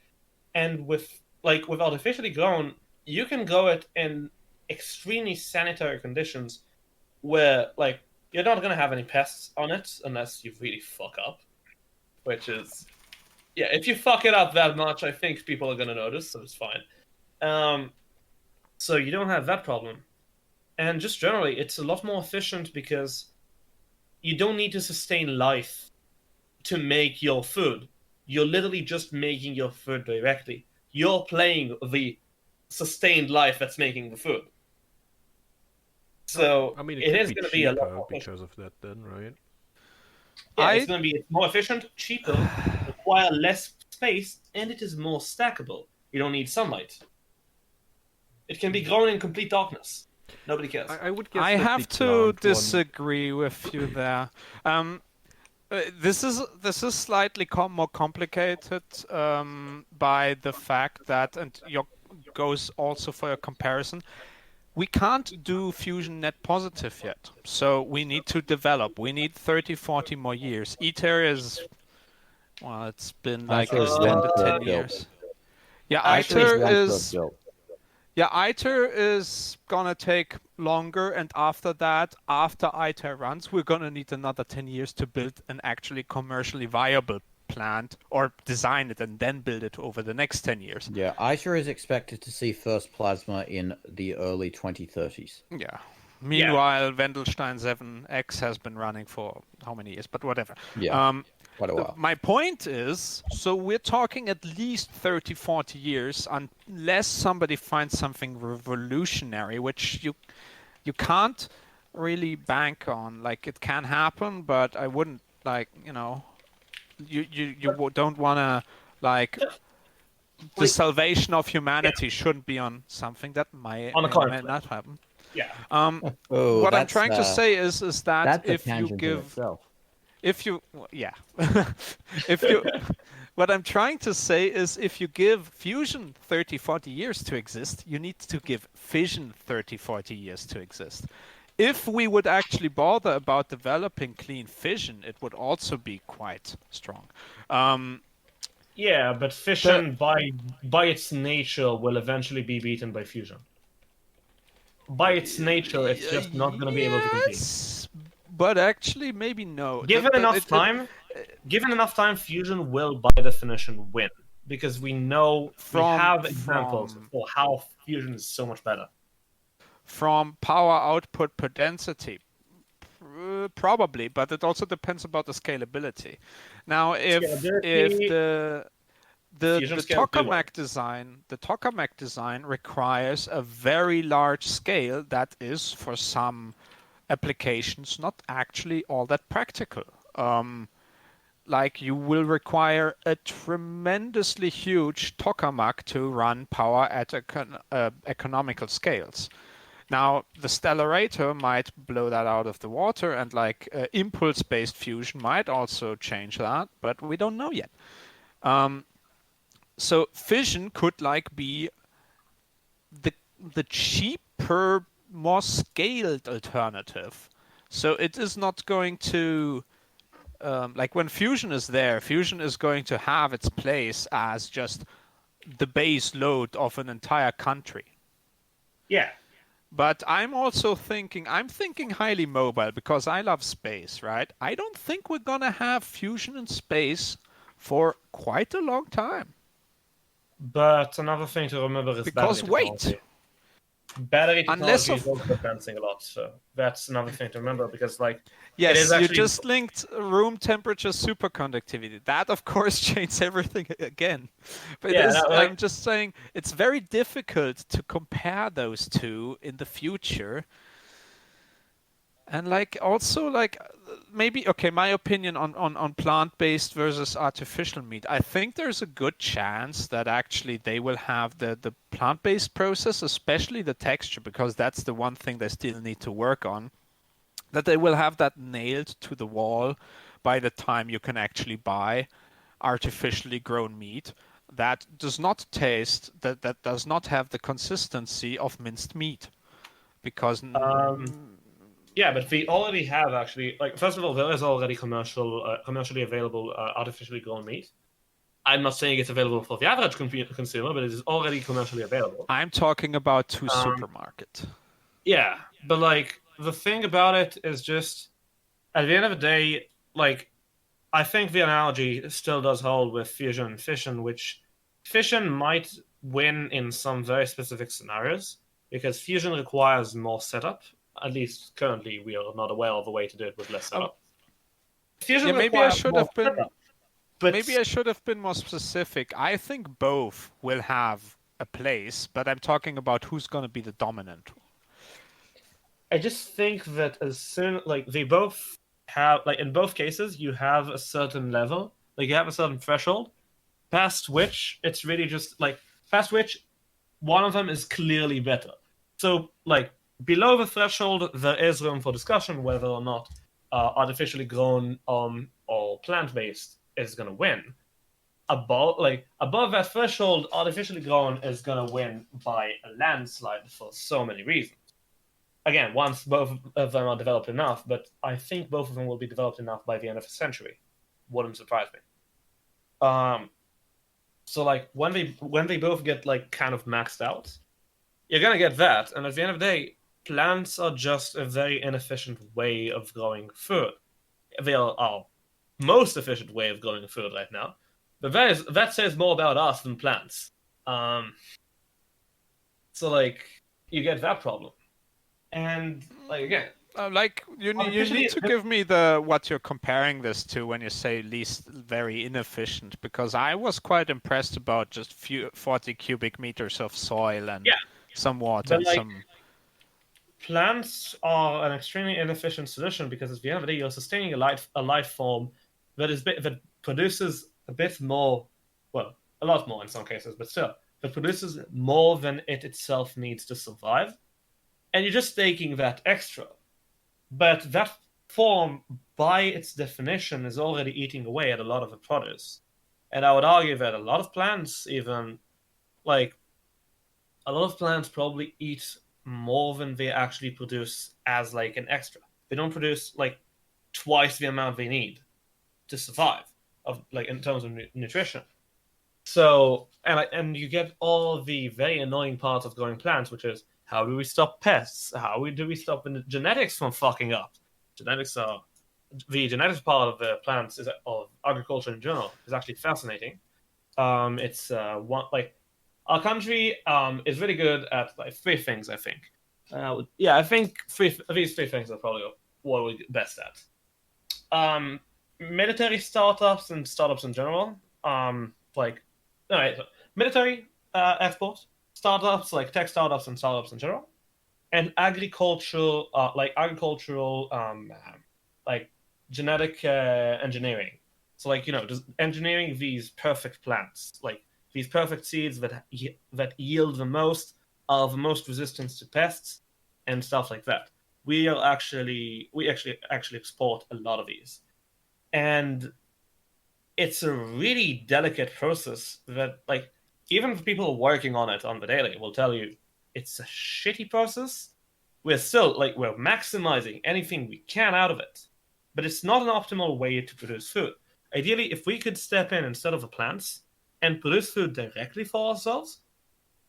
D: And with artificially grown, you can grow it in extremely sanitary conditions where, like, you're not going to have any pests on it unless you really fuck up. Which is, yeah, if you fuck it up that much, I think people are going to notice, so it's fine. So you don't have that problem. And just generally, it's a lot more efficient because you don't need to sustain life to make your food. You're literally just making your food directly. You're playing the sustained life that's making the food. So
B: I mean,
D: it is
B: could
D: going to be a lot
B: cheaper
D: more efficient.
B: because of that, then, right?
D: Yeah, it's going to be more efficient, cheaper, require less space, and it is more stackable. You don't need sunlight. It can be grown in complete darkness. Nobody cares.
B: I would guess
C: I
B: that
C: have
B: the
C: to
B: plant one-
C: disagree with you there. This is slightly more complicated by the fact that, and your goes also for your comparison, we can't do fusion net positive yet. So we need to develop. We need 30, 40 more years. ITER is, well, it's been like
E: ITER is
C: extended
E: one
C: 10
E: built.
C: years. Yeah,
D: Actually,
C: ITER
E: One
C: is...
E: built.
C: Yeah, ITER is gonna take longer, and after that, after ITER runs, we're gonna need another 10 years to build an actually commercially viable plant, or design it and then build it over the next 10 years.
E: Yeah, ITER is expected to see first plasma in the early 2030s.
C: Yeah. Meanwhile, Wendelstein 7X has been running for how many years? But whatever.
E: Yeah, quite a while.
C: My point is, so we're talking at least 30, 40 years unless somebody finds something revolutionary, which you can't really bank on. Like, it can happen, but I wouldn't, like, you don't want to, like, the salvation of humanity shouldn't be on something that may
D: On a
C: or
D: coin
C: may
D: flip.
C: not happen.
D: Yeah.
E: Oh,
C: What I'm
E: that's
C: trying to say is that
E: that's a
C: if you
E: tangent in
C: give,
E: itself.
C: if you, yeah, if you, what I'm trying to say is if you give fusion 30, 40 years to exist, you need to give fission 30, 40 years to exist. If we would actually bother about developing clean fission, it would also be quite strong.
D: Yeah, but fission by its nature will eventually be beaten by fusion. By its nature, it's just not going to be able to compete.
C: Yes, but actually, maybe no.
D: Given enough time, fusion will, by definition, win because we know we have examples for how fusion is so much better.
C: From power output per density, probably, but it also depends about the scalability. Now, if the tokamak design requires a very large scale that is for some applications not actually all that practical. Like, you will require a tremendously huge tokamak to run power at economical scales. Now, the stellarator might blow that out of the water, and like impulse-based fusion might also change that, but we don't know yet. So fission could like be the cheaper, more scaled alternative. So it is not going to like when fusion is there, fusion is going to have its place as just the base load of an entire country.
D: Yeah.
C: But I'm thinking highly mobile because I love space, right? I don't think we're gonna have fusion in space for quite a long time.
D: But another thing to remember is
C: because
D: battery technology is also advancing a lot, so that's another thing to remember because, like,
C: yes,
D: it is actually...
C: you just linked room temperature superconductivity. That, of course, changes everything again. But I'm just saying it's very difficult to compare those two in the future. And like also like maybe my opinion on plant-based versus artificial meat. I think there's a good chance that actually they will have the plant-based process, especially the texture, because that's the one thing they still need to work on. That they will have that nailed to the wall by the time you can actually buy artificially grown meat that does not taste, that does not have the consistency of minced meat, because.
D: Yeah, but we already have actually, like, first of all, there is already commercially available artificially grown meat. I'm not saying it's available for the average consumer, but it is already commercially available.
C: I'm talking about to supermarket.
D: Yeah, but like the thing about it is just at the end of the day, like, I think the analogy still does hold with fusion and fission, which fission might win in some very specific scenarios because fusion requires more setup. At least currently, we are not aware of a way to do it with less setup. Fusion
C: maybe I should have been.
D: Setup, but
C: maybe I should have been more specific. I think both will have a place, but I'm talking about who's going to be the dominant.
D: I just think that as soon, like, they both have, like, in both cases, you have a certain level, like, you have a certain threshold, past which it's really just like past which one of them is clearly better. So, like, below the threshold, there is room for discussion whether or not artificially grown or plant-based is going to win. Above that threshold, artificially grown is going to win by a landslide for so many reasons. Again, once both of them are developed enough, but I think both of them will be developed enough by the end of the century. Wouldn't surprise me. So, like, when they both get, like, kind of maxed out, you're going to get that, and at the end of the day, plants are just a very inefficient way of growing food. They are our most efficient way of growing food right now. But that says more about us than plants. So, like, you get that problem. And, like, again...
C: you need to give me what you're comparing this to when you say least very inefficient, because I was quite impressed about just 40 cubic meters of soil and some water and some...
D: plants are an extremely inefficient solution because at the end of the day, you're sustaining a life form that produces a bit more, well, a lot more in some cases, but still, that produces more than it itself needs to survive, and you're just taking that extra. But that form, by its definition, is already eating away at a lot of the produce, and I would argue that a lot of plants, even like a lot of plants, probably eat more than they actually produce as like an extra. They don't produce like twice the amount they need to survive, of like in terms of nutrition. So and you get all the very annoying parts of growing plants, which is how do we stop pests? Do we stop the genetics from fucking up? The genetics part of the plants of agriculture in general is actually fascinating. It's one like our country is really good at like three things, I think. I think these three things are probably what we're best at. Military startups and startups in general. Military exports, startups like tech startups and startups in general, and agricultural genetic engineering. So like just engineering these perfect plants, like these perfect seeds that yield the most, are the most resistant to pests and stuff like that. We actually export a lot of these, and it's a really delicate process that like even the people working on it on the daily will tell you it's a shitty process. We're still we're maximizing anything we can out of it, but it's not an optimal way to produce food. Ideally, if we could step in instead of the plants and produce food directly for ourselves,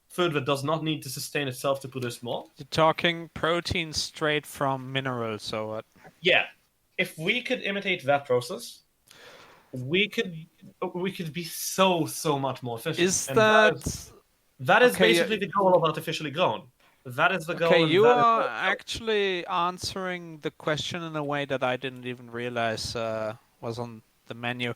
D: food that does not need to sustain itself to produce more.
C: You're talking protein straight from minerals, so what?
D: Yeah, if we could imitate that process, we could be so much more efficient.
C: Is that
D: is basically the goal of artificially grown. That is the goal.
C: Okay, you are actually answering the question in a way that I didn't even realize was on the menu.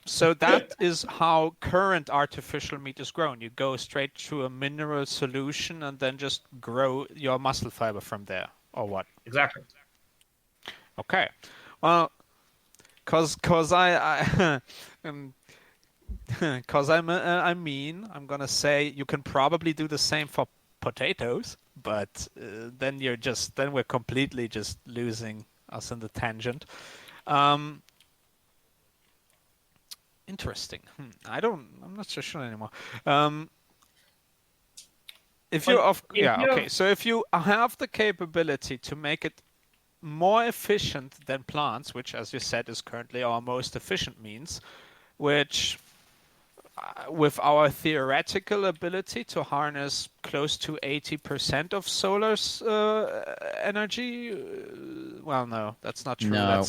C: So that is how current artificial meat is grown. You go straight to a mineral solution and then just grow your muscle fiber from there, or what?
D: Exactly.
C: Okay. Well, cause I I'm gonna say you can probably do the same for potatoes, but then we're completely just losing us in the tangent. Interesting. I'm not so sure anymore. So if you have the capability to make it more efficient than plants, which, as you said, is currently our most efficient means, which with our theoretical ability to harness close to 80% of solar's energy, well, no, that's not true.
E: No,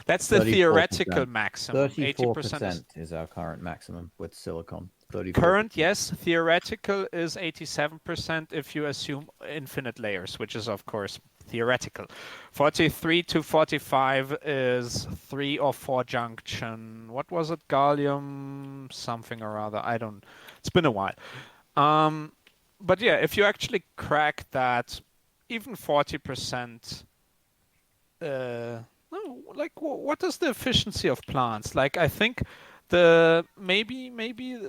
C: that's the theoretical maximum.
E: 34% is our current maximum with silicon. 34%.
C: Current, yes. Theoretical is 87% if you assume infinite layers, which is, of course, theoretical. 43 to 45 is 3 or 4 junction. What was it? Gallium something or other. It's been a while. But yeah, if you actually crack that, even 40%, what is the efficiency of plants? Like, I think maybe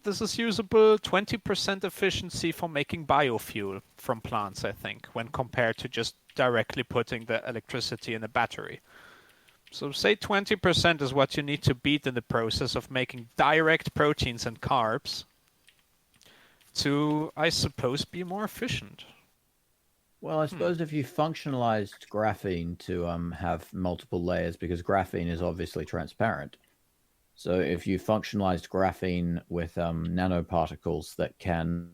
C: this is usable 20% efficiency for making biofuel from plants, I think, when compared to just directly putting the electricity in a battery. So say 20% is what you need to beat in the process of making direct proteins and carbs to, I suppose, be more efficient.
E: Well, I suppose if you functionalized graphene to have multiple layers, because graphene is obviously transparent. So if you functionalized graphene with nanoparticles that can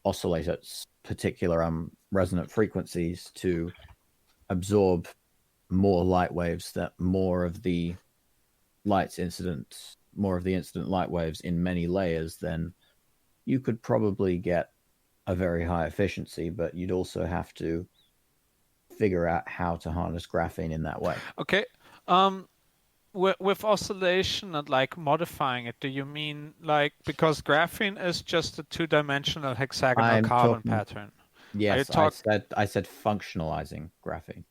E: oscillate at particular resonant frequencies to absorb more light waves, that more of the incident light waves in many layers, then you could probably get a very high efficiency, but you'd also have to figure out how to harness graphene in that way.
C: Okay. With oscillation and like modifying it, do you mean like, because graphene is just a two-dimensional hexagonal carbon pattern?
E: Yes,
C: talk-
E: I said functionalizing graphene,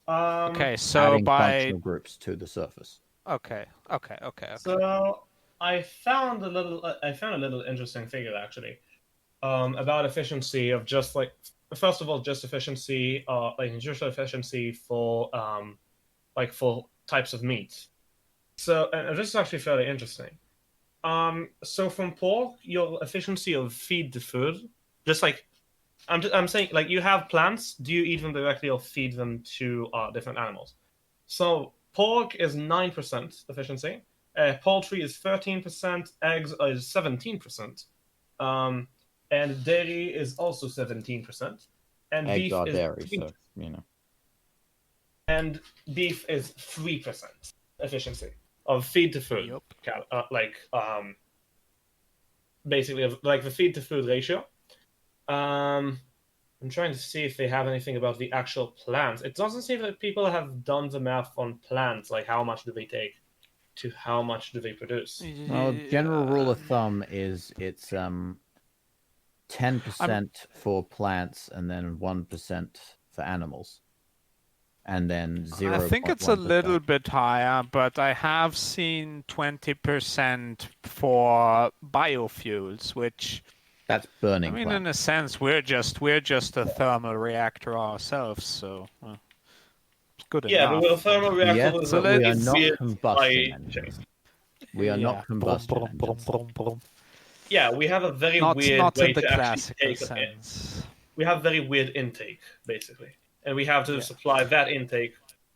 C: Okay, so
E: adding
C: by
E: functional groups to the surface.
C: okay.
D: So I found a little interesting figure actually, about efficiency of just like first of all just efficiency, like nutritional efficiency for for types of meat. So and this is actually fairly interesting. So from pork, your efficiency of feed to food, just like I'm saying, like you have plants. Do you eat them directly or feed them to different animals? So pork is 9% efficiency. Poultry is 13%. Eggs is 17%. And dairy is also 17%. And
E: Eggs
D: beef
E: are
D: is
E: dairy,
D: 3%.
E: so you know.
D: And beef is 3% efficiency of feed to food.
C: Yup.
D: Basically, like the feed to food ratio. I'm trying to see if they have anything about the actual plants. It doesn't seem that people have done the math on plants, like how much do they take to how much do they produce.
E: Well, general rule of thumb is it's 10% for plants and then 1% for animals. And then 0.
C: I think it's a little bit higher, but I have seen 20% for biofuels, which
E: That's burning.
C: I mean,
E: plants.
C: in a sense, we're just a thermal reactor ourselves, so it's good
D: Yeah,
C: enough.
D: but with a thermal reactor,
E: Yes,
D: there's
E: but
D: a
E: we are
D: weird
E: not
D: supply
E: combustion
D: chain.
E: engines. We are not combustion engines.
D: Yeah, we have a very
C: Not
D: weird way
C: in the
D: to actually
C: classical
D: take it.
C: sense.
D: We have very weird intake, basically. And we have to supply that intake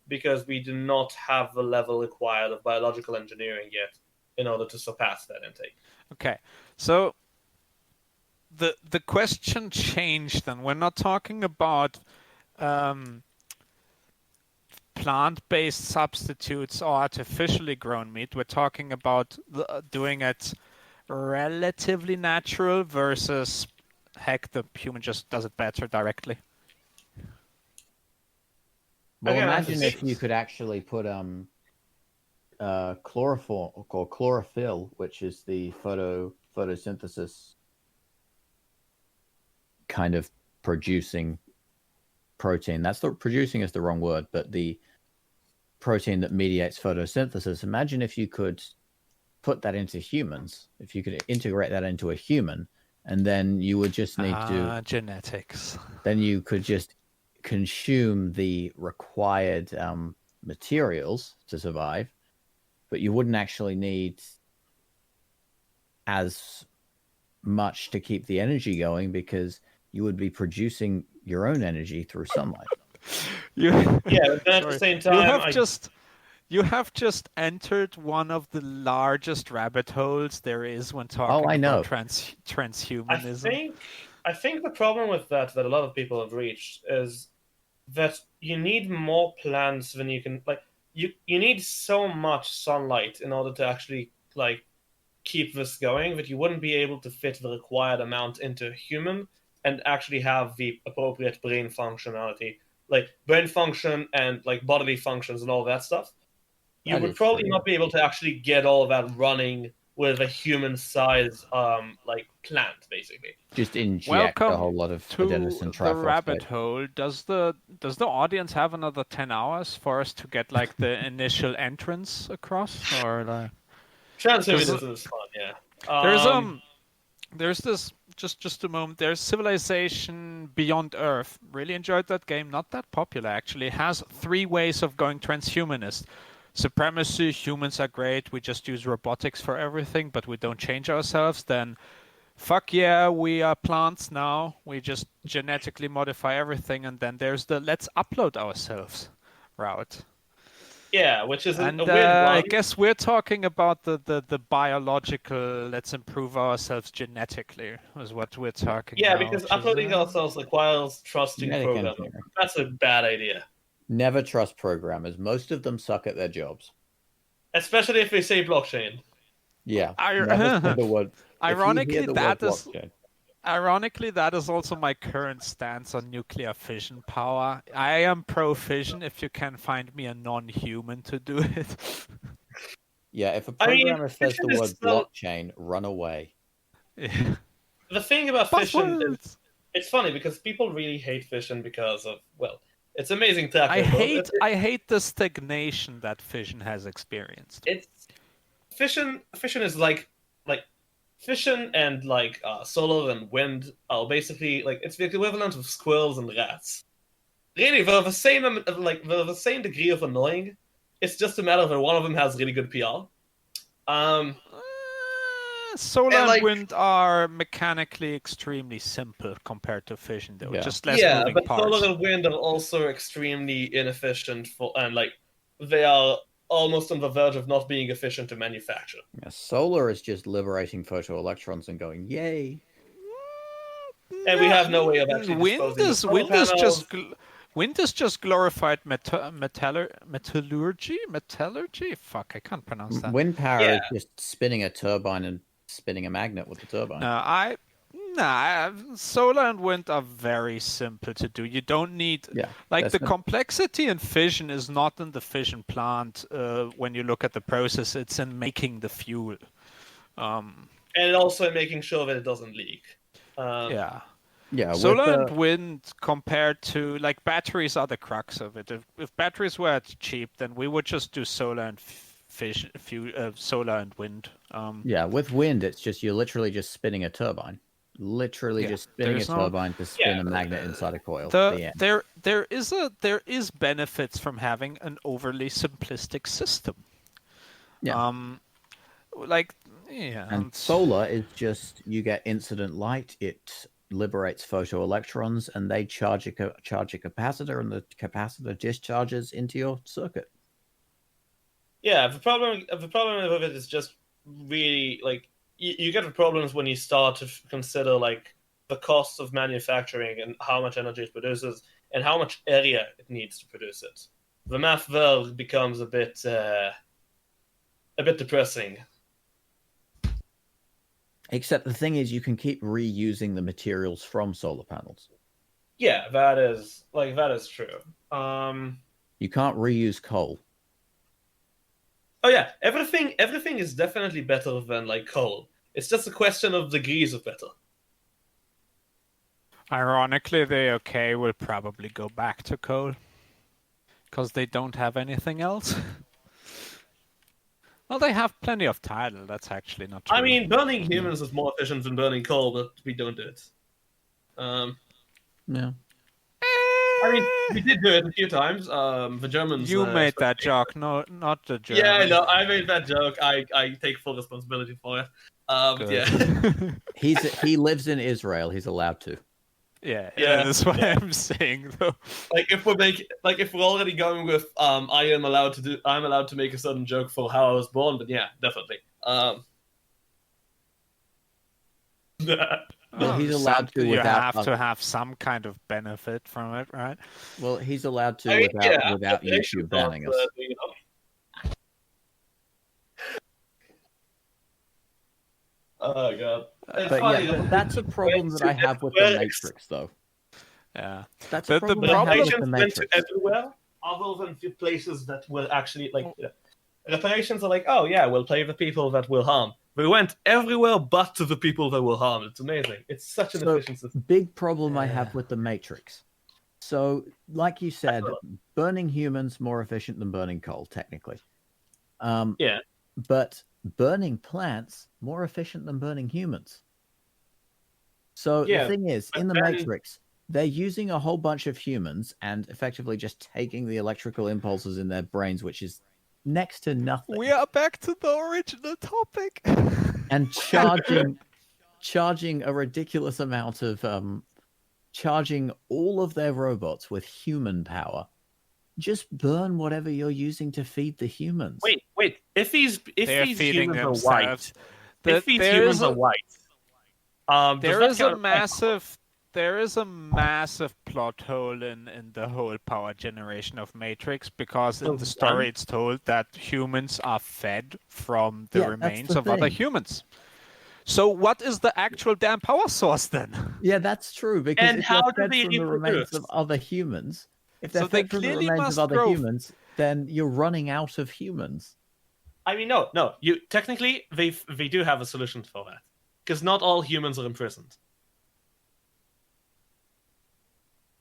D: because we do not have the level required of biological engineering yet in order to surpass that intake.
C: Okay, so the question changed then. We're not talking about plant-based substitutes or artificially grown meat. We're talking about doing it relatively natural versus, heck, the human just does it better directly.
E: Well,
D: Okay,
E: imagine if you could actually put chlorophyll or chlorophyll, which is the photosynthesis kind of producing protein. That's the producing is the wrong word, but the protein that mediates photosynthesis. Imagine if you could put that into humans, if you could integrate that into a human, and then you would just need to
C: genetics.
E: Then you could just consume the required materials to survive, but you wouldn't actually need as much to keep the energy going because you would be producing your own energy through sunlight.
D: Yeah, but at the same time,
C: you have just entered one of the largest rabbit holes there is when talking about transhumanism.
D: I think the problem with that a lot of people have reached is that you need more plants than you can you need so much sunlight in order to actually keep this going that you wouldn't be able to fit the required amount into a human and actually have the appropriate brain functionality, like brain function and bodily functions and all that stuff. You would probably not be able to actually get all of that running with a human-sized plant, basically.
E: Just inject a whole lot of adenosine triphosphate.
C: The rabbit hole. Does the audience have another 10 hours for us to get the initial entrance across, or
D: Transhumanism is fun, yeah.
C: There's this just a moment. There's Civilization Beyond Earth. Really enjoyed that game. Not that popular actually. It has 3 ways of going transhumanist. Supremacy, humans are great, we just use robotics for everything, but we don't change ourselves. Then, fuck yeah, we are plants now, we just genetically modify everything. And then there's the let's upload ourselves route.
D: Yeah, which is a weird one.
C: I guess we're talking about the biological, let's improve ourselves genetically, is what we're talking about.
D: Yeah, because uploading ourselves requires trusting programmers. That's a bad idea.
E: Never trust programmers. Most of them suck at their jobs.
D: Especially if they say blockchain.
E: Yeah. Never say the word.
C: Ironically, that is also my current stance on nuclear fission power. I am pro-fission if you can find me a non-human to do it.
E: Yeah, if a programmer says the word blockchain, run away.
C: Yeah.
D: The thing about fission is It's funny because people really hate fission because of, well, it's amazing tech.
C: I hate the stagnation that fission has experienced.
D: It's fission is like fission and solar and wind are basically like it's the equivalent of squirrels and rats. Really, they're the same they're the same degree of annoying. It's just a matter of one of them has really good PR.
C: Solar and wind are mechanically extremely simple compared to fission, though.
E: Yeah.
C: Just less moving
D: but
C: parts.
D: solar and wind are also extremely inefficient and they are almost on the verge of not being efficient to manufacture.
E: Yeah, solar is just liberating photoelectrons and going, yay.
D: And we have no way of actually
C: Wind is just glorified metallurgy. Fuck, I can't pronounce that.
E: Wind power is just spinning a turbine and spinning a magnet with the turbine.
C: Solar and wind are very simple to do. You don't need the complexity in fission is not in the fission plant. When you look at the process, it's in making the fuel,
D: and also making sure that it doesn't leak.
C: Solar and wind compared to batteries are the crux of it. If batteries were cheap, then we would just do solar and solar and wind.
E: With wind, it's just you're literally just spinning a turbine. Just spinning a turbine to spin a magnet inside a coil.
C: There is benefits from having an overly simplistic system.
E: And solar is just you get incident light. It liberates photoelectrons, and they charge a capacitor, and the capacitor discharges into your circuit.
D: Yeah, the problem with it is just really you get the problems when you start to consider the cost of manufacturing and how much energy it produces and how much area it needs to produce it. The math there becomes a bit depressing.
E: Except the thing is, you can keep reusing the materials from solar panels.
D: Yeah, that is true.
E: You can't reuse coal.
D: Oh yeah, everything is definitely better than coal. It's just a question of degrees of better.
C: Ironically, the UK will probably go back to coal because they don't have anything else. Well, they have plenty of tidal. That's actually not true.
D: I mean, burning humans is more efficient than burning coal, but we don't do it.
E: No.
D: I mean, we did do it a few times. The Germans.
C: You made that joke, no, not the Germans.
D: Yeah, no, I made that joke. I take full responsibility for it. Yeah.
E: He lives in Israel. He's allowed to.
C: Yeah, that's what I'm saying though.
D: If we're already going with I'm allowed to make a certain joke for how I was born, but yeah, definitely.
E: Well, he's allowed to.
C: You have to have some kind of benefit from it, right?
E: Well, he's allowed to without YouTube banning us.
D: Oh god.
E: But that's a problem that I have with the Matrix, though.
C: Yeah,
E: that's a problem I have with the Matrix.
D: Everywhere, other than few places that will actually reparations are oh yeah, we'll pay the people that will harm. We went everywhere but to the people that will harm. It's amazing. It's such an efficient system.
E: Big problem I have with the Matrix. So, like you said, burning humans more efficient than burning coal, technically. But burning plants more efficient than burning humans. So the thing is, in the Matrix, they're using a whole bunch of humans and effectively just taking the electrical impulses in their brains, which is next to nothing.
C: We are back to the original topic.
E: And charging a ridiculous amount of charging all of their robots with human power. Just burn whatever you're using to feed the humans.
D: Wait. If these humans are white,
C: there is a massive plot hole in the whole power generation of Matrix, because in the story it's told that humans are fed from the remains of other humans. So what is the actual damn power source then?
E: Yeah, that's true. Because
D: and
E: if
D: how
E: you're
D: do
E: fed
D: they
E: from the remains of other humans, if they're fed from the remains of other humans, then you're running out of humans.
D: I mean, no. You technically they do have a solution for that, because not all humans are imprisoned.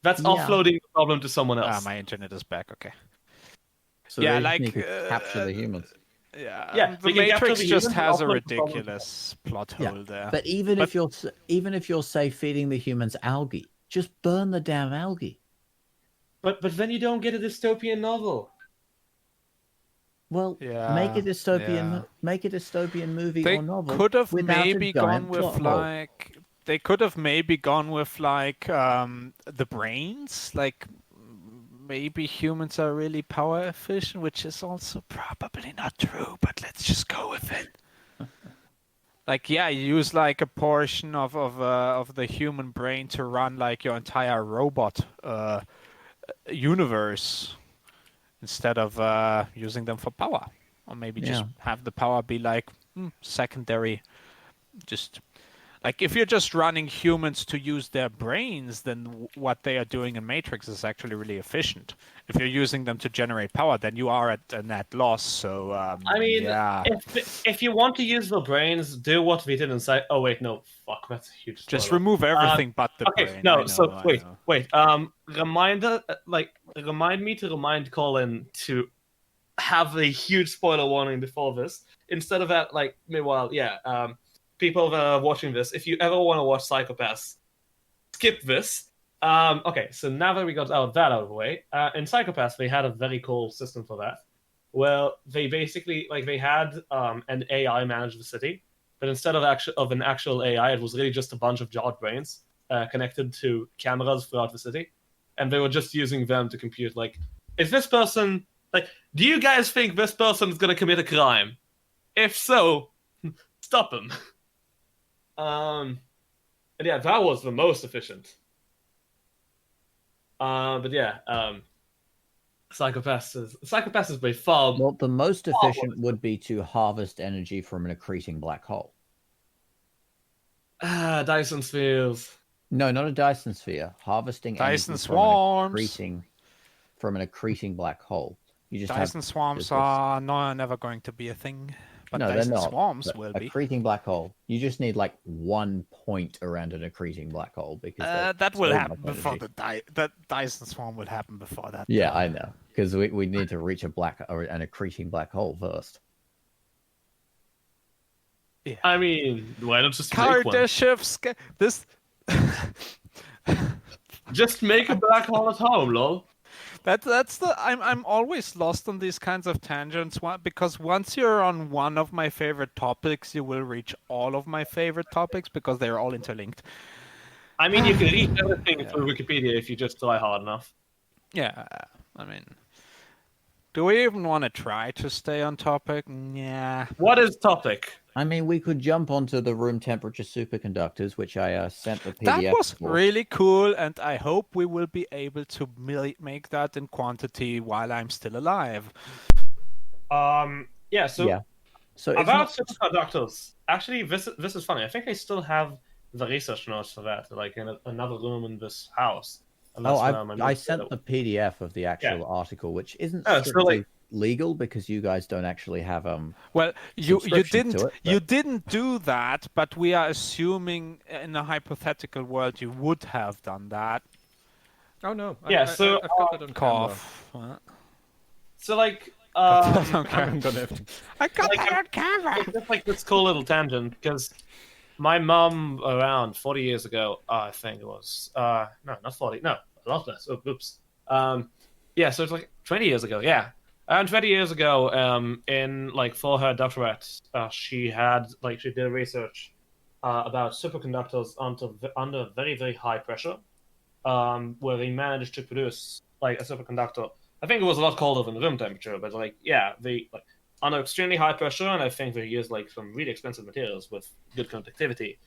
D: That's
E: Yeah.
D: offloading the problem to someone else.
C: My internet is back. Okay.
E: So
C: Yeah,
E: they just
C: like,
E: need to capture the humans.
D: Yeah,
C: the
D: they can capture
C: Matrix
D: the
C: just
D: humans and
C: has a
D: offload the problem.
C: ridiculous plot
E: Yeah,
C: hole there.
E: But even if you're say feeding the humans algae, just burn the damn algae.
D: But then you don't get a dystopian novel.
E: Well,
C: Yeah,
E: make a dystopian
C: yeah.
E: make a dystopian movie
C: They
E: or novel.
C: could have
E: without a
C: maybe
E: giant
C: gone with
E: plot hole.
C: like they could have maybe gone with like the brains, like maybe humans are really power efficient, which is also probably not true, but let's just go with it. Like, yeah, you use like a portion of the human brain to run like your entire robot universe instead of using them for power, or maybe just have the power be like secondary. Just like if you're just running humans to use their brains, then what they are doing in Matrix is actually really efficient. If you're using them to generate power, then you are at a net loss. So
D: I mean,
C: yeah.
D: if you want to use the brains, do what we did inside. Oh wait, no, fuck, that's a huge spoiler.
C: Just remove everything but the
D: okay,
C: brain.
D: no,
C: I
D: so
C: know,
D: wait. Remind me to remind Colin to have a huge spoiler warning before this. Instead of that, like, meanwhile, people that are watching this, if you ever want to watch Psychopaths, skip this. Okay, so now that we got that out of the way, in Psychopaths they had a very cool system for that. Well, they basically they had an AI manage the city, but instead of an actual AI, it was really just a bunch of jawed brains connected to cameras throughout the city, and they were just using them to compute is this person do you guys think this person is going to commit a crime? If so, stop him. And yeah, that was the most efficient. Psychopaths is by far.
E: Well, the most efficient would be to harvest energy from an accreting black hole.
D: Dyson spheres.
E: No, not a Dyson sphere. Harvesting
C: Dyson
E: energy
C: swarms.
E: From an accreting black hole. You just
C: Dyson swarms are never going to be a thing. But
E: no,
C: Dyson
E: they're not.
C: swarms will be.
E: Accreting black hole. You just need 1 point around an accreting black hole because
C: that will happen before that Dyson swarm will happen before that.
E: Yeah, I know. Because we need to reach an accreting black hole first.
C: Yeah.
D: I mean, why don't just
C: Car
D: make one?
C: This.
D: Just make a black hole at home, lol.
C: That's the I'm always lost on these kinds of tangents because once you're on one of my favorite topics, you will reach all of my favorite topics because they're all interlinked.
D: I mean, you can read everything through Wikipedia if you just try hard enough.
C: Yeah, I mean, do we even want to try to stay on topic? Yeah.
D: What is topic?
E: I mean, we could jump onto the room temperature superconductors, which I sent the PDF
C: That was
E: for.
C: really cool, and I hope we will be able to make that in quantity while I'm still alive.
D: So about
E: it's
D: superconductors. Actually, this is funny. I think I still have the research notes for that, in another room in this house.
E: I sent the PDF of the actual article, which isn't
D: it's
E: strictly legal because you guys don't actually have
C: Well, you
E: subscriptions to it, but-
C: you didn't do that, but we are assuming in a hypothetical world you would have done that.
B: Oh no!
D: Yeah,
B: I've got that on
C: Cough.
D: So
B: camera. I'm gonna have to.
C: I got that on camera.
D: It's just this cool little tangent because my mom around 40 years ago, I think it was no, not 40, no, a lot less. Oh, oops. So it's 20 years ago. Yeah. And 20 years ago, for her doctorate, she did research about superconductors under very, very high pressure, where they managed to produce a superconductor. I think it was a lot colder than room temperature, but they under extremely high pressure, and I think they used some really expensive materials with good conductivity,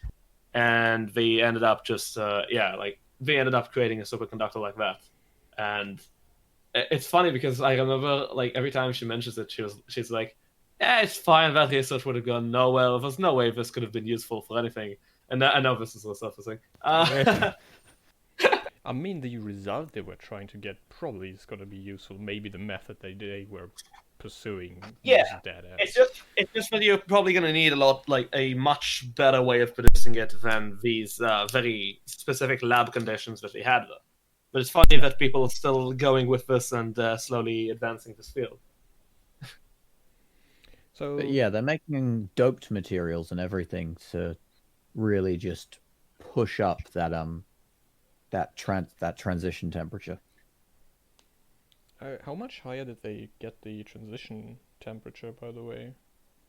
D: and they ended up creating a superconductor like that, and. It's funny because I remember every time she mentions it, she's like, "Yeah, it's fine. That research would have gone nowhere. There's no way this could have been useful for anything." And I know this is resurfacing.
B: I mean, the result they were trying to get probably is going to be useful. Maybe the method they were pursuing.
D: Yeah,
B: was dead end.
D: it's just that you're probably going to need a much better way of producing it than these very specific lab conditions that they had there. But it's funny that people are still going with this and slowly advancing this field.
B: So
E: But yeah, they're making doped materials and everything to really just push up that transition temperature.
B: how much higher did they get the transition temperature, by the way?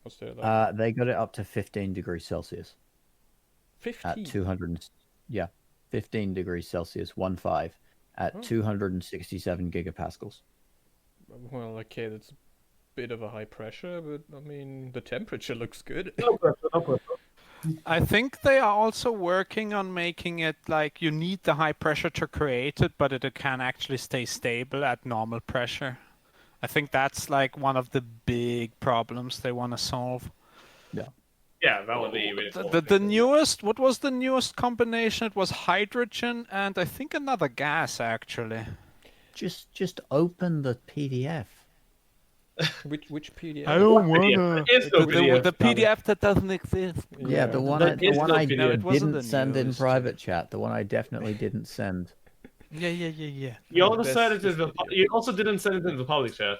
B: Was there like
E: They got it up to 15 degrees Celsius
B: 15?
E: at 200. Yeah, 15 degrees Celsius, 1.5 at
B: Oh.
E: 267 gigapascals.
B: Well, okay, that's a bit of a high pressure, but I mean, the temperature looks good.
D: No pressure, no pressure.
C: I think they are also working on making it like you need the high pressure to create it, but it can actually stay stable at normal pressure. I think that's like one of the big problems they want to solve.
D: Yeah, that would be really cool.
C: The newest, what was the newest combination? It was hydrogen and I think another gas actually.
E: Just open the PDF.
B: Which PDF?
C: I don't
D: wanna. It's no PDF.
C: The PDF that doesn't exist.
E: Yeah, the one
D: That is no
E: I
D: video.
C: It wasn't
E: didn't
C: the
E: send in
C: newest.
E: private chat. The one I definitely didn't send.
C: Yeah.
D: You also
B: Best
D: said it
B: is
D: in the.
B: video.
D: You also didn't send it in the public chat.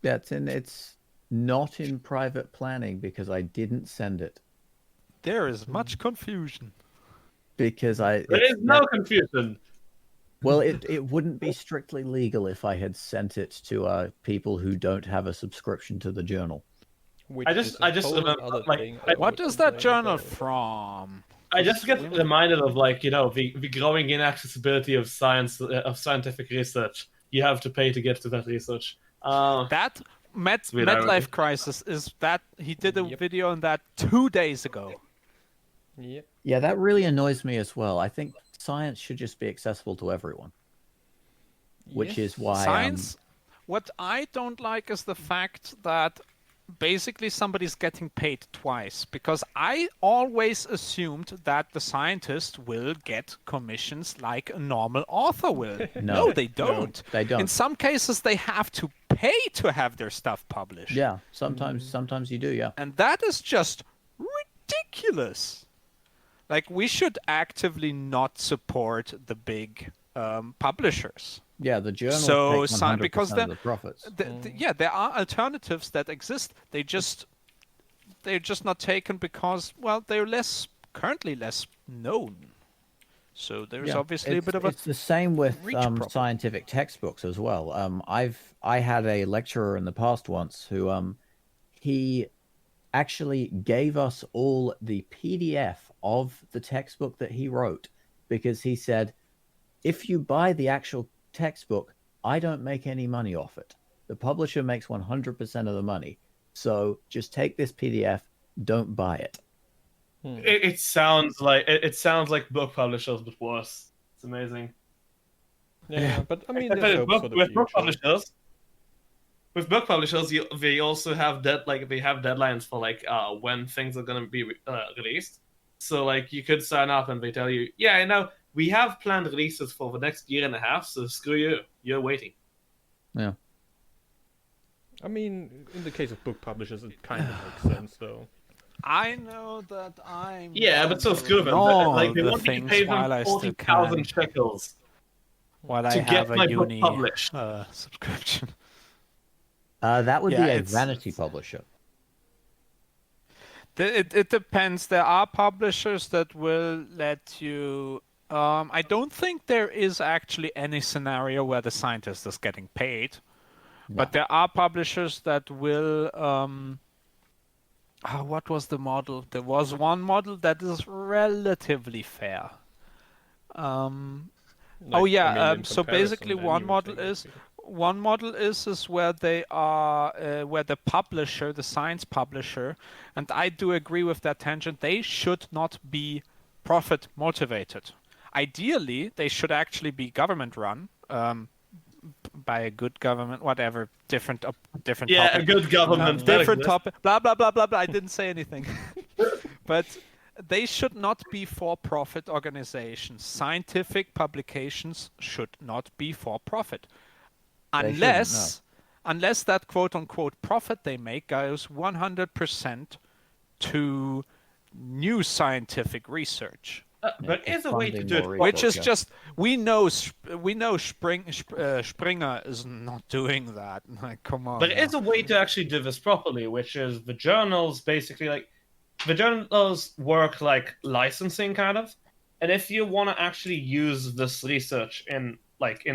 E: Yeah, it's not in private planning because I didn't send it.
C: There is much confusion.
E: Because
D: There is no confusion.
E: well, it wouldn't be strictly legal if I had sent it to people who don't have a subscription to the journal.
B: Which
D: I just-
B: is a
D: I just
B: totally
D: remember,
B: other
D: like,
B: thing
D: I-
C: What
B: would
C: is that
B: complain
C: journal
B: about.
C: from?
D: I just get reminded of the growing inaccessibility of science of scientific research. You have to pay to get to that research.
C: That
D: weird irony.
C: MedLife Crisis is that he did a
B: Yep.
C: video on that 2 days ago.
B: Yep.
E: Yeah, that really annoys me as well. I think science should just be accessible to everyone, which
B: Yes.
E: is why
C: Science. What I don't like is the fact that basically somebody's getting paid twice, because I always assumed that the scientist will get commissions like a normal author will. No, they don't.
E: they don't.
C: In some cases, they have to pay to have their stuff published.
E: Yeah, sometimes you do. Yeah.
C: And that is just ridiculous. Like, we should actively not support the big publishers.
E: Yeah, the journal
C: So,
E: takes
C: some-
E: 100%
C: because
E: of
C: then-
E: the profits.
C: Yeah, there are alternatives that exist. They're just not taken because, well, they're currently less known. So there's
E: Yeah,
C: obviously a bit of a
E: it's the same with
C: reach problem.
E: scientific textbooks as well. I had a lecturer in the past once who he actually gave us all the PDF of the textbook that he wrote, because he said, if you buy the actual textbook, I don't make any money off it. The publisher makes 100% of the money. So just take this PDF, don't buy it.
D: It sounds like book publishers, but worse. It's amazing.
B: Yeah, but I mean,
D: Except
B: there's
D: that
B: hope for the
D: with book
B: future.
D: publishers, they also have they have deadlines for when things are gonna be released. So you could sign up and they tell you, yeah, I know we have planned releases for the next year and a half, so screw you, you're waiting.
E: Yeah.
B: I mean, in the case of book publishers, it kind of makes sense, though.
C: I know that I'm.
D: Yeah, but so screw them.
C: all
D: They
C: the
D: want me to
C: things
D: pay
C: while
D: them
C: I still
D: 40,000
C: can,
D: shekels
C: while I
D: to
C: have
D: get
C: a
D: my book
C: uni
D: published.
C: subscription.
E: That would
C: Yeah,
E: be a
C: it's-
E: vanity publisher.
C: It depends. There are publishers that will let you. I don't think there is actually any scenario where the scientist is getting paid, but there are publishers that will. What was the model? There was one model that is relatively fair. So basically, one model is where they are where the publisher, the science publisher, and I do agree with that tangent. They should not be profit motivated. Ideally, they should actually be government run by a good government, whatever. Different
D: Yeah,
C: topic.
D: a good government. that
C: Different
D: exists.
C: topic. Blah blah blah blah blah. I didn't say anything. But they should not be for-profit organizations. Scientific publications should not be for-profit,
E: shouldn't,
C: unless that quote-unquote profit they make goes 100% to new scientific research.
D: There is a way to
E: funding
D: do it.
E: more
C: Which is
E: research,
C: just we know Springer is not doing that. Like, come on.
D: There
C: now.
D: is a way to actually do this properly, which is the journals basically like the journals work like licensing kind of, and if you want to actually use this research in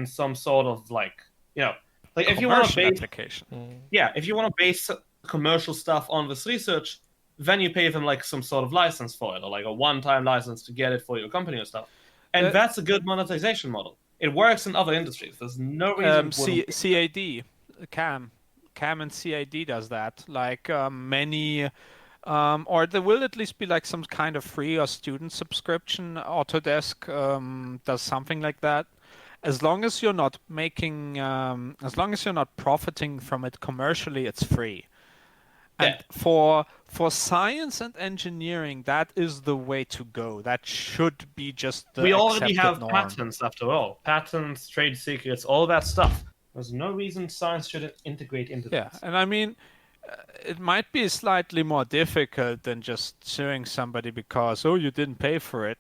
D: some sort of like if you want to
C: Commercial
D: base
C: application.
D: if you want to base commercial stuff on this research, then you pay them like some sort of license for it, or like a one-time license to get it for your company or stuff, and that's a good monetization model. It works in other industries. There's no reason it wouldn't.
C: CAD, Cam and CAD does that. Like many, or there will at least be like some kind of free or student subscription. Autodesk does something like that. As long as you're not as long as you're not profiting from it commercially, it's free. And for science and engineering, that is the way to go. That should be just the
D: We already have
C: accepted norm.
D: patents, after all. Patents, trade secrets, all that stuff. There's no reason science shouldn't integrate into
C: Yeah,
D: this.
C: and I mean, it might be slightly more difficult than just suing somebody because, oh, you didn't pay for it.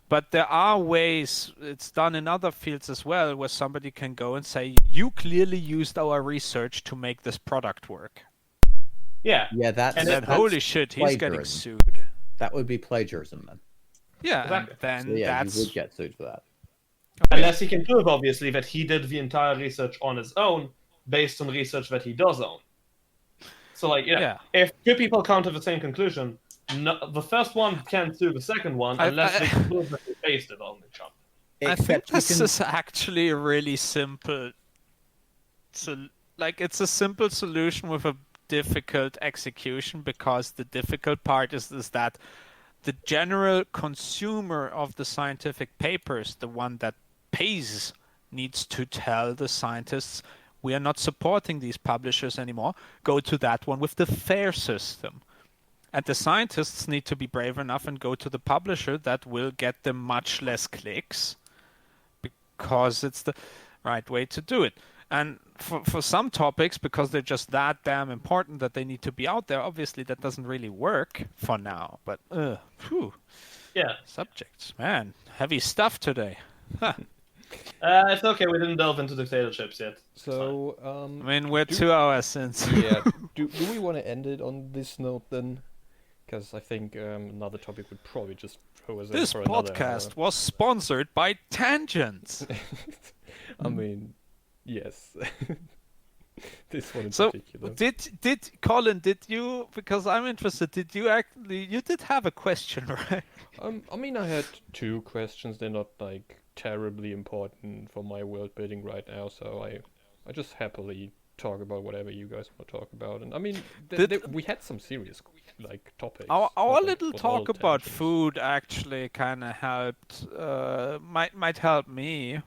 C: But there are ways, it's done in other fields as well, where somebody can go and say, you clearly used our research to make this product work.
D: Yeah.
E: Yeah, that's
C: And then,
E: that's
C: holy shit, he's getting
E: plagiarism.
C: sued.
E: That would be plagiarism then.
C: Yeah,
D: Exactly.
C: and then
E: So, yeah,
C: that's...
E: you would get sued for that.
D: Unless he can prove, obviously, that he did the entire research on his own, based on research that he does own. So, if two people come to the same conclusion, the first one can't sue the second one unless they can prove that they based it on each other.
C: I think
E: Except we
C: this
E: can-
C: is actually a really simple... it's a simple solution with a difficult execution, because the difficult part is that the general consumer of the scientific papers, the one that pays, needs to tell the scientists, we are not supporting these publishers anymore, go to that one with the fair system. And the scientists need to be brave enough and go to the publisher that will get them much less clicks, because it's the right way to do it. And for some topics, because they're just that damn important that they need to be out there, obviously that doesn't really work for now. But,
D: Yeah.
C: subjects, man, heavy stuff today.
D: It's okay, we didn't delve into dictatorships yet.
B: So,
C: I mean, we're 2 hours since.
B: yeah, do we want to end it on this note then? Because I think another topic would probably just throw us in
C: This
B: for another
C: podcast was sponsored by Tangents.
B: I mean, yes. This one in
C: So,
B: particular.
C: did Colin, did you, because I'm interested, did you actually, you did have a question, right?
B: I mean, I had two questions. They're not like terribly important for my world building right now, so I just happily talk about whatever you guys want to talk about. And I mean, we had some serious like topics.
C: Our
B: Nothing
C: little
B: was all
C: talk about
B: tangents.
C: food actually kind of helped, might help me,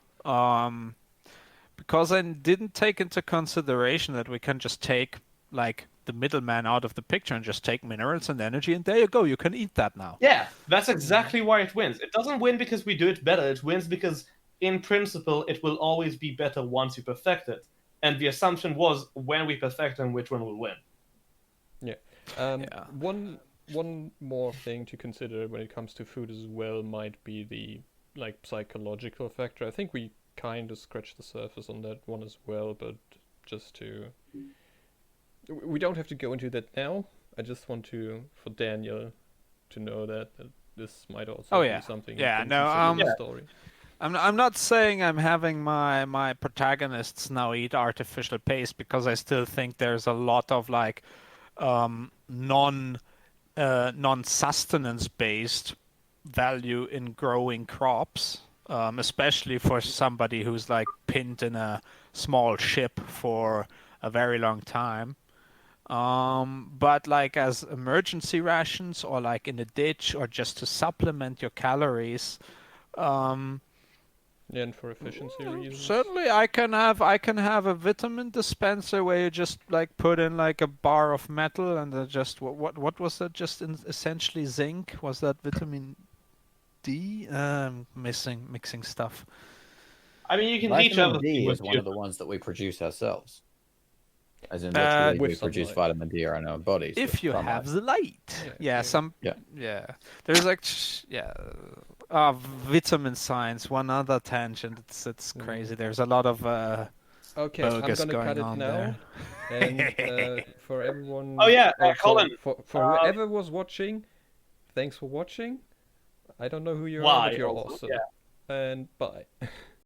C: because I didn't take into consideration that we can just take like the middleman out of the picture and just take minerals and energy, and there you go, you can eat that now.
D: Yeah, that's exactly why it wins. It doesn't win because we do it better. It wins because, in principle, it will always be better once you perfect it. And the assumption was, when we perfect them, which one will win.
B: Yeah.
C: Yeah.
B: One more thing to consider when it comes to food as well might be the like psychological factor. I think we kind of scratched the surface on that one as well, but just to... We don't have to go into that now. I just want for Daniel to know that this might also be something you can consider in the story.
C: I'm not saying I'm having my protagonists now eat artificial paste, because I still think there's a lot of like non-sustenance based value in growing crops, especially for somebody who's like pinned in a small ship for a very long time. But like as emergency rations, or like in a ditch, or just to supplement your calories,
B: And for efficiency reasons.
C: certainly I can have a vitamin dispenser where you just like put in like a bar of metal, and just what was that, just essentially zinc? Was that vitamin D? Mixing stuff.
D: I mean, you can reach out
E: Vitamin D is one of the ones that we produce ourselves. As in, literally, we
B: with
E: produce
B: sunlight.
E: vitamin D in our own bodies.
C: If
E: with
C: you
E: sunlight.
C: have the light.
B: Yeah.
C: There's like, Vitamin science, one other tangent. It's crazy. There's a lot of
B: Okay, I'm
C: bogus
B: gonna
C: going
B: cut it
C: on
B: now.
C: there.
B: And for everyone,
D: Oh yeah,
B: for
D: Colin.
B: whoever was watching, thanks for watching. I don't know who you are,
D: Why
B: but you're
D: also,
B: awesome.
D: yeah.
B: And bye.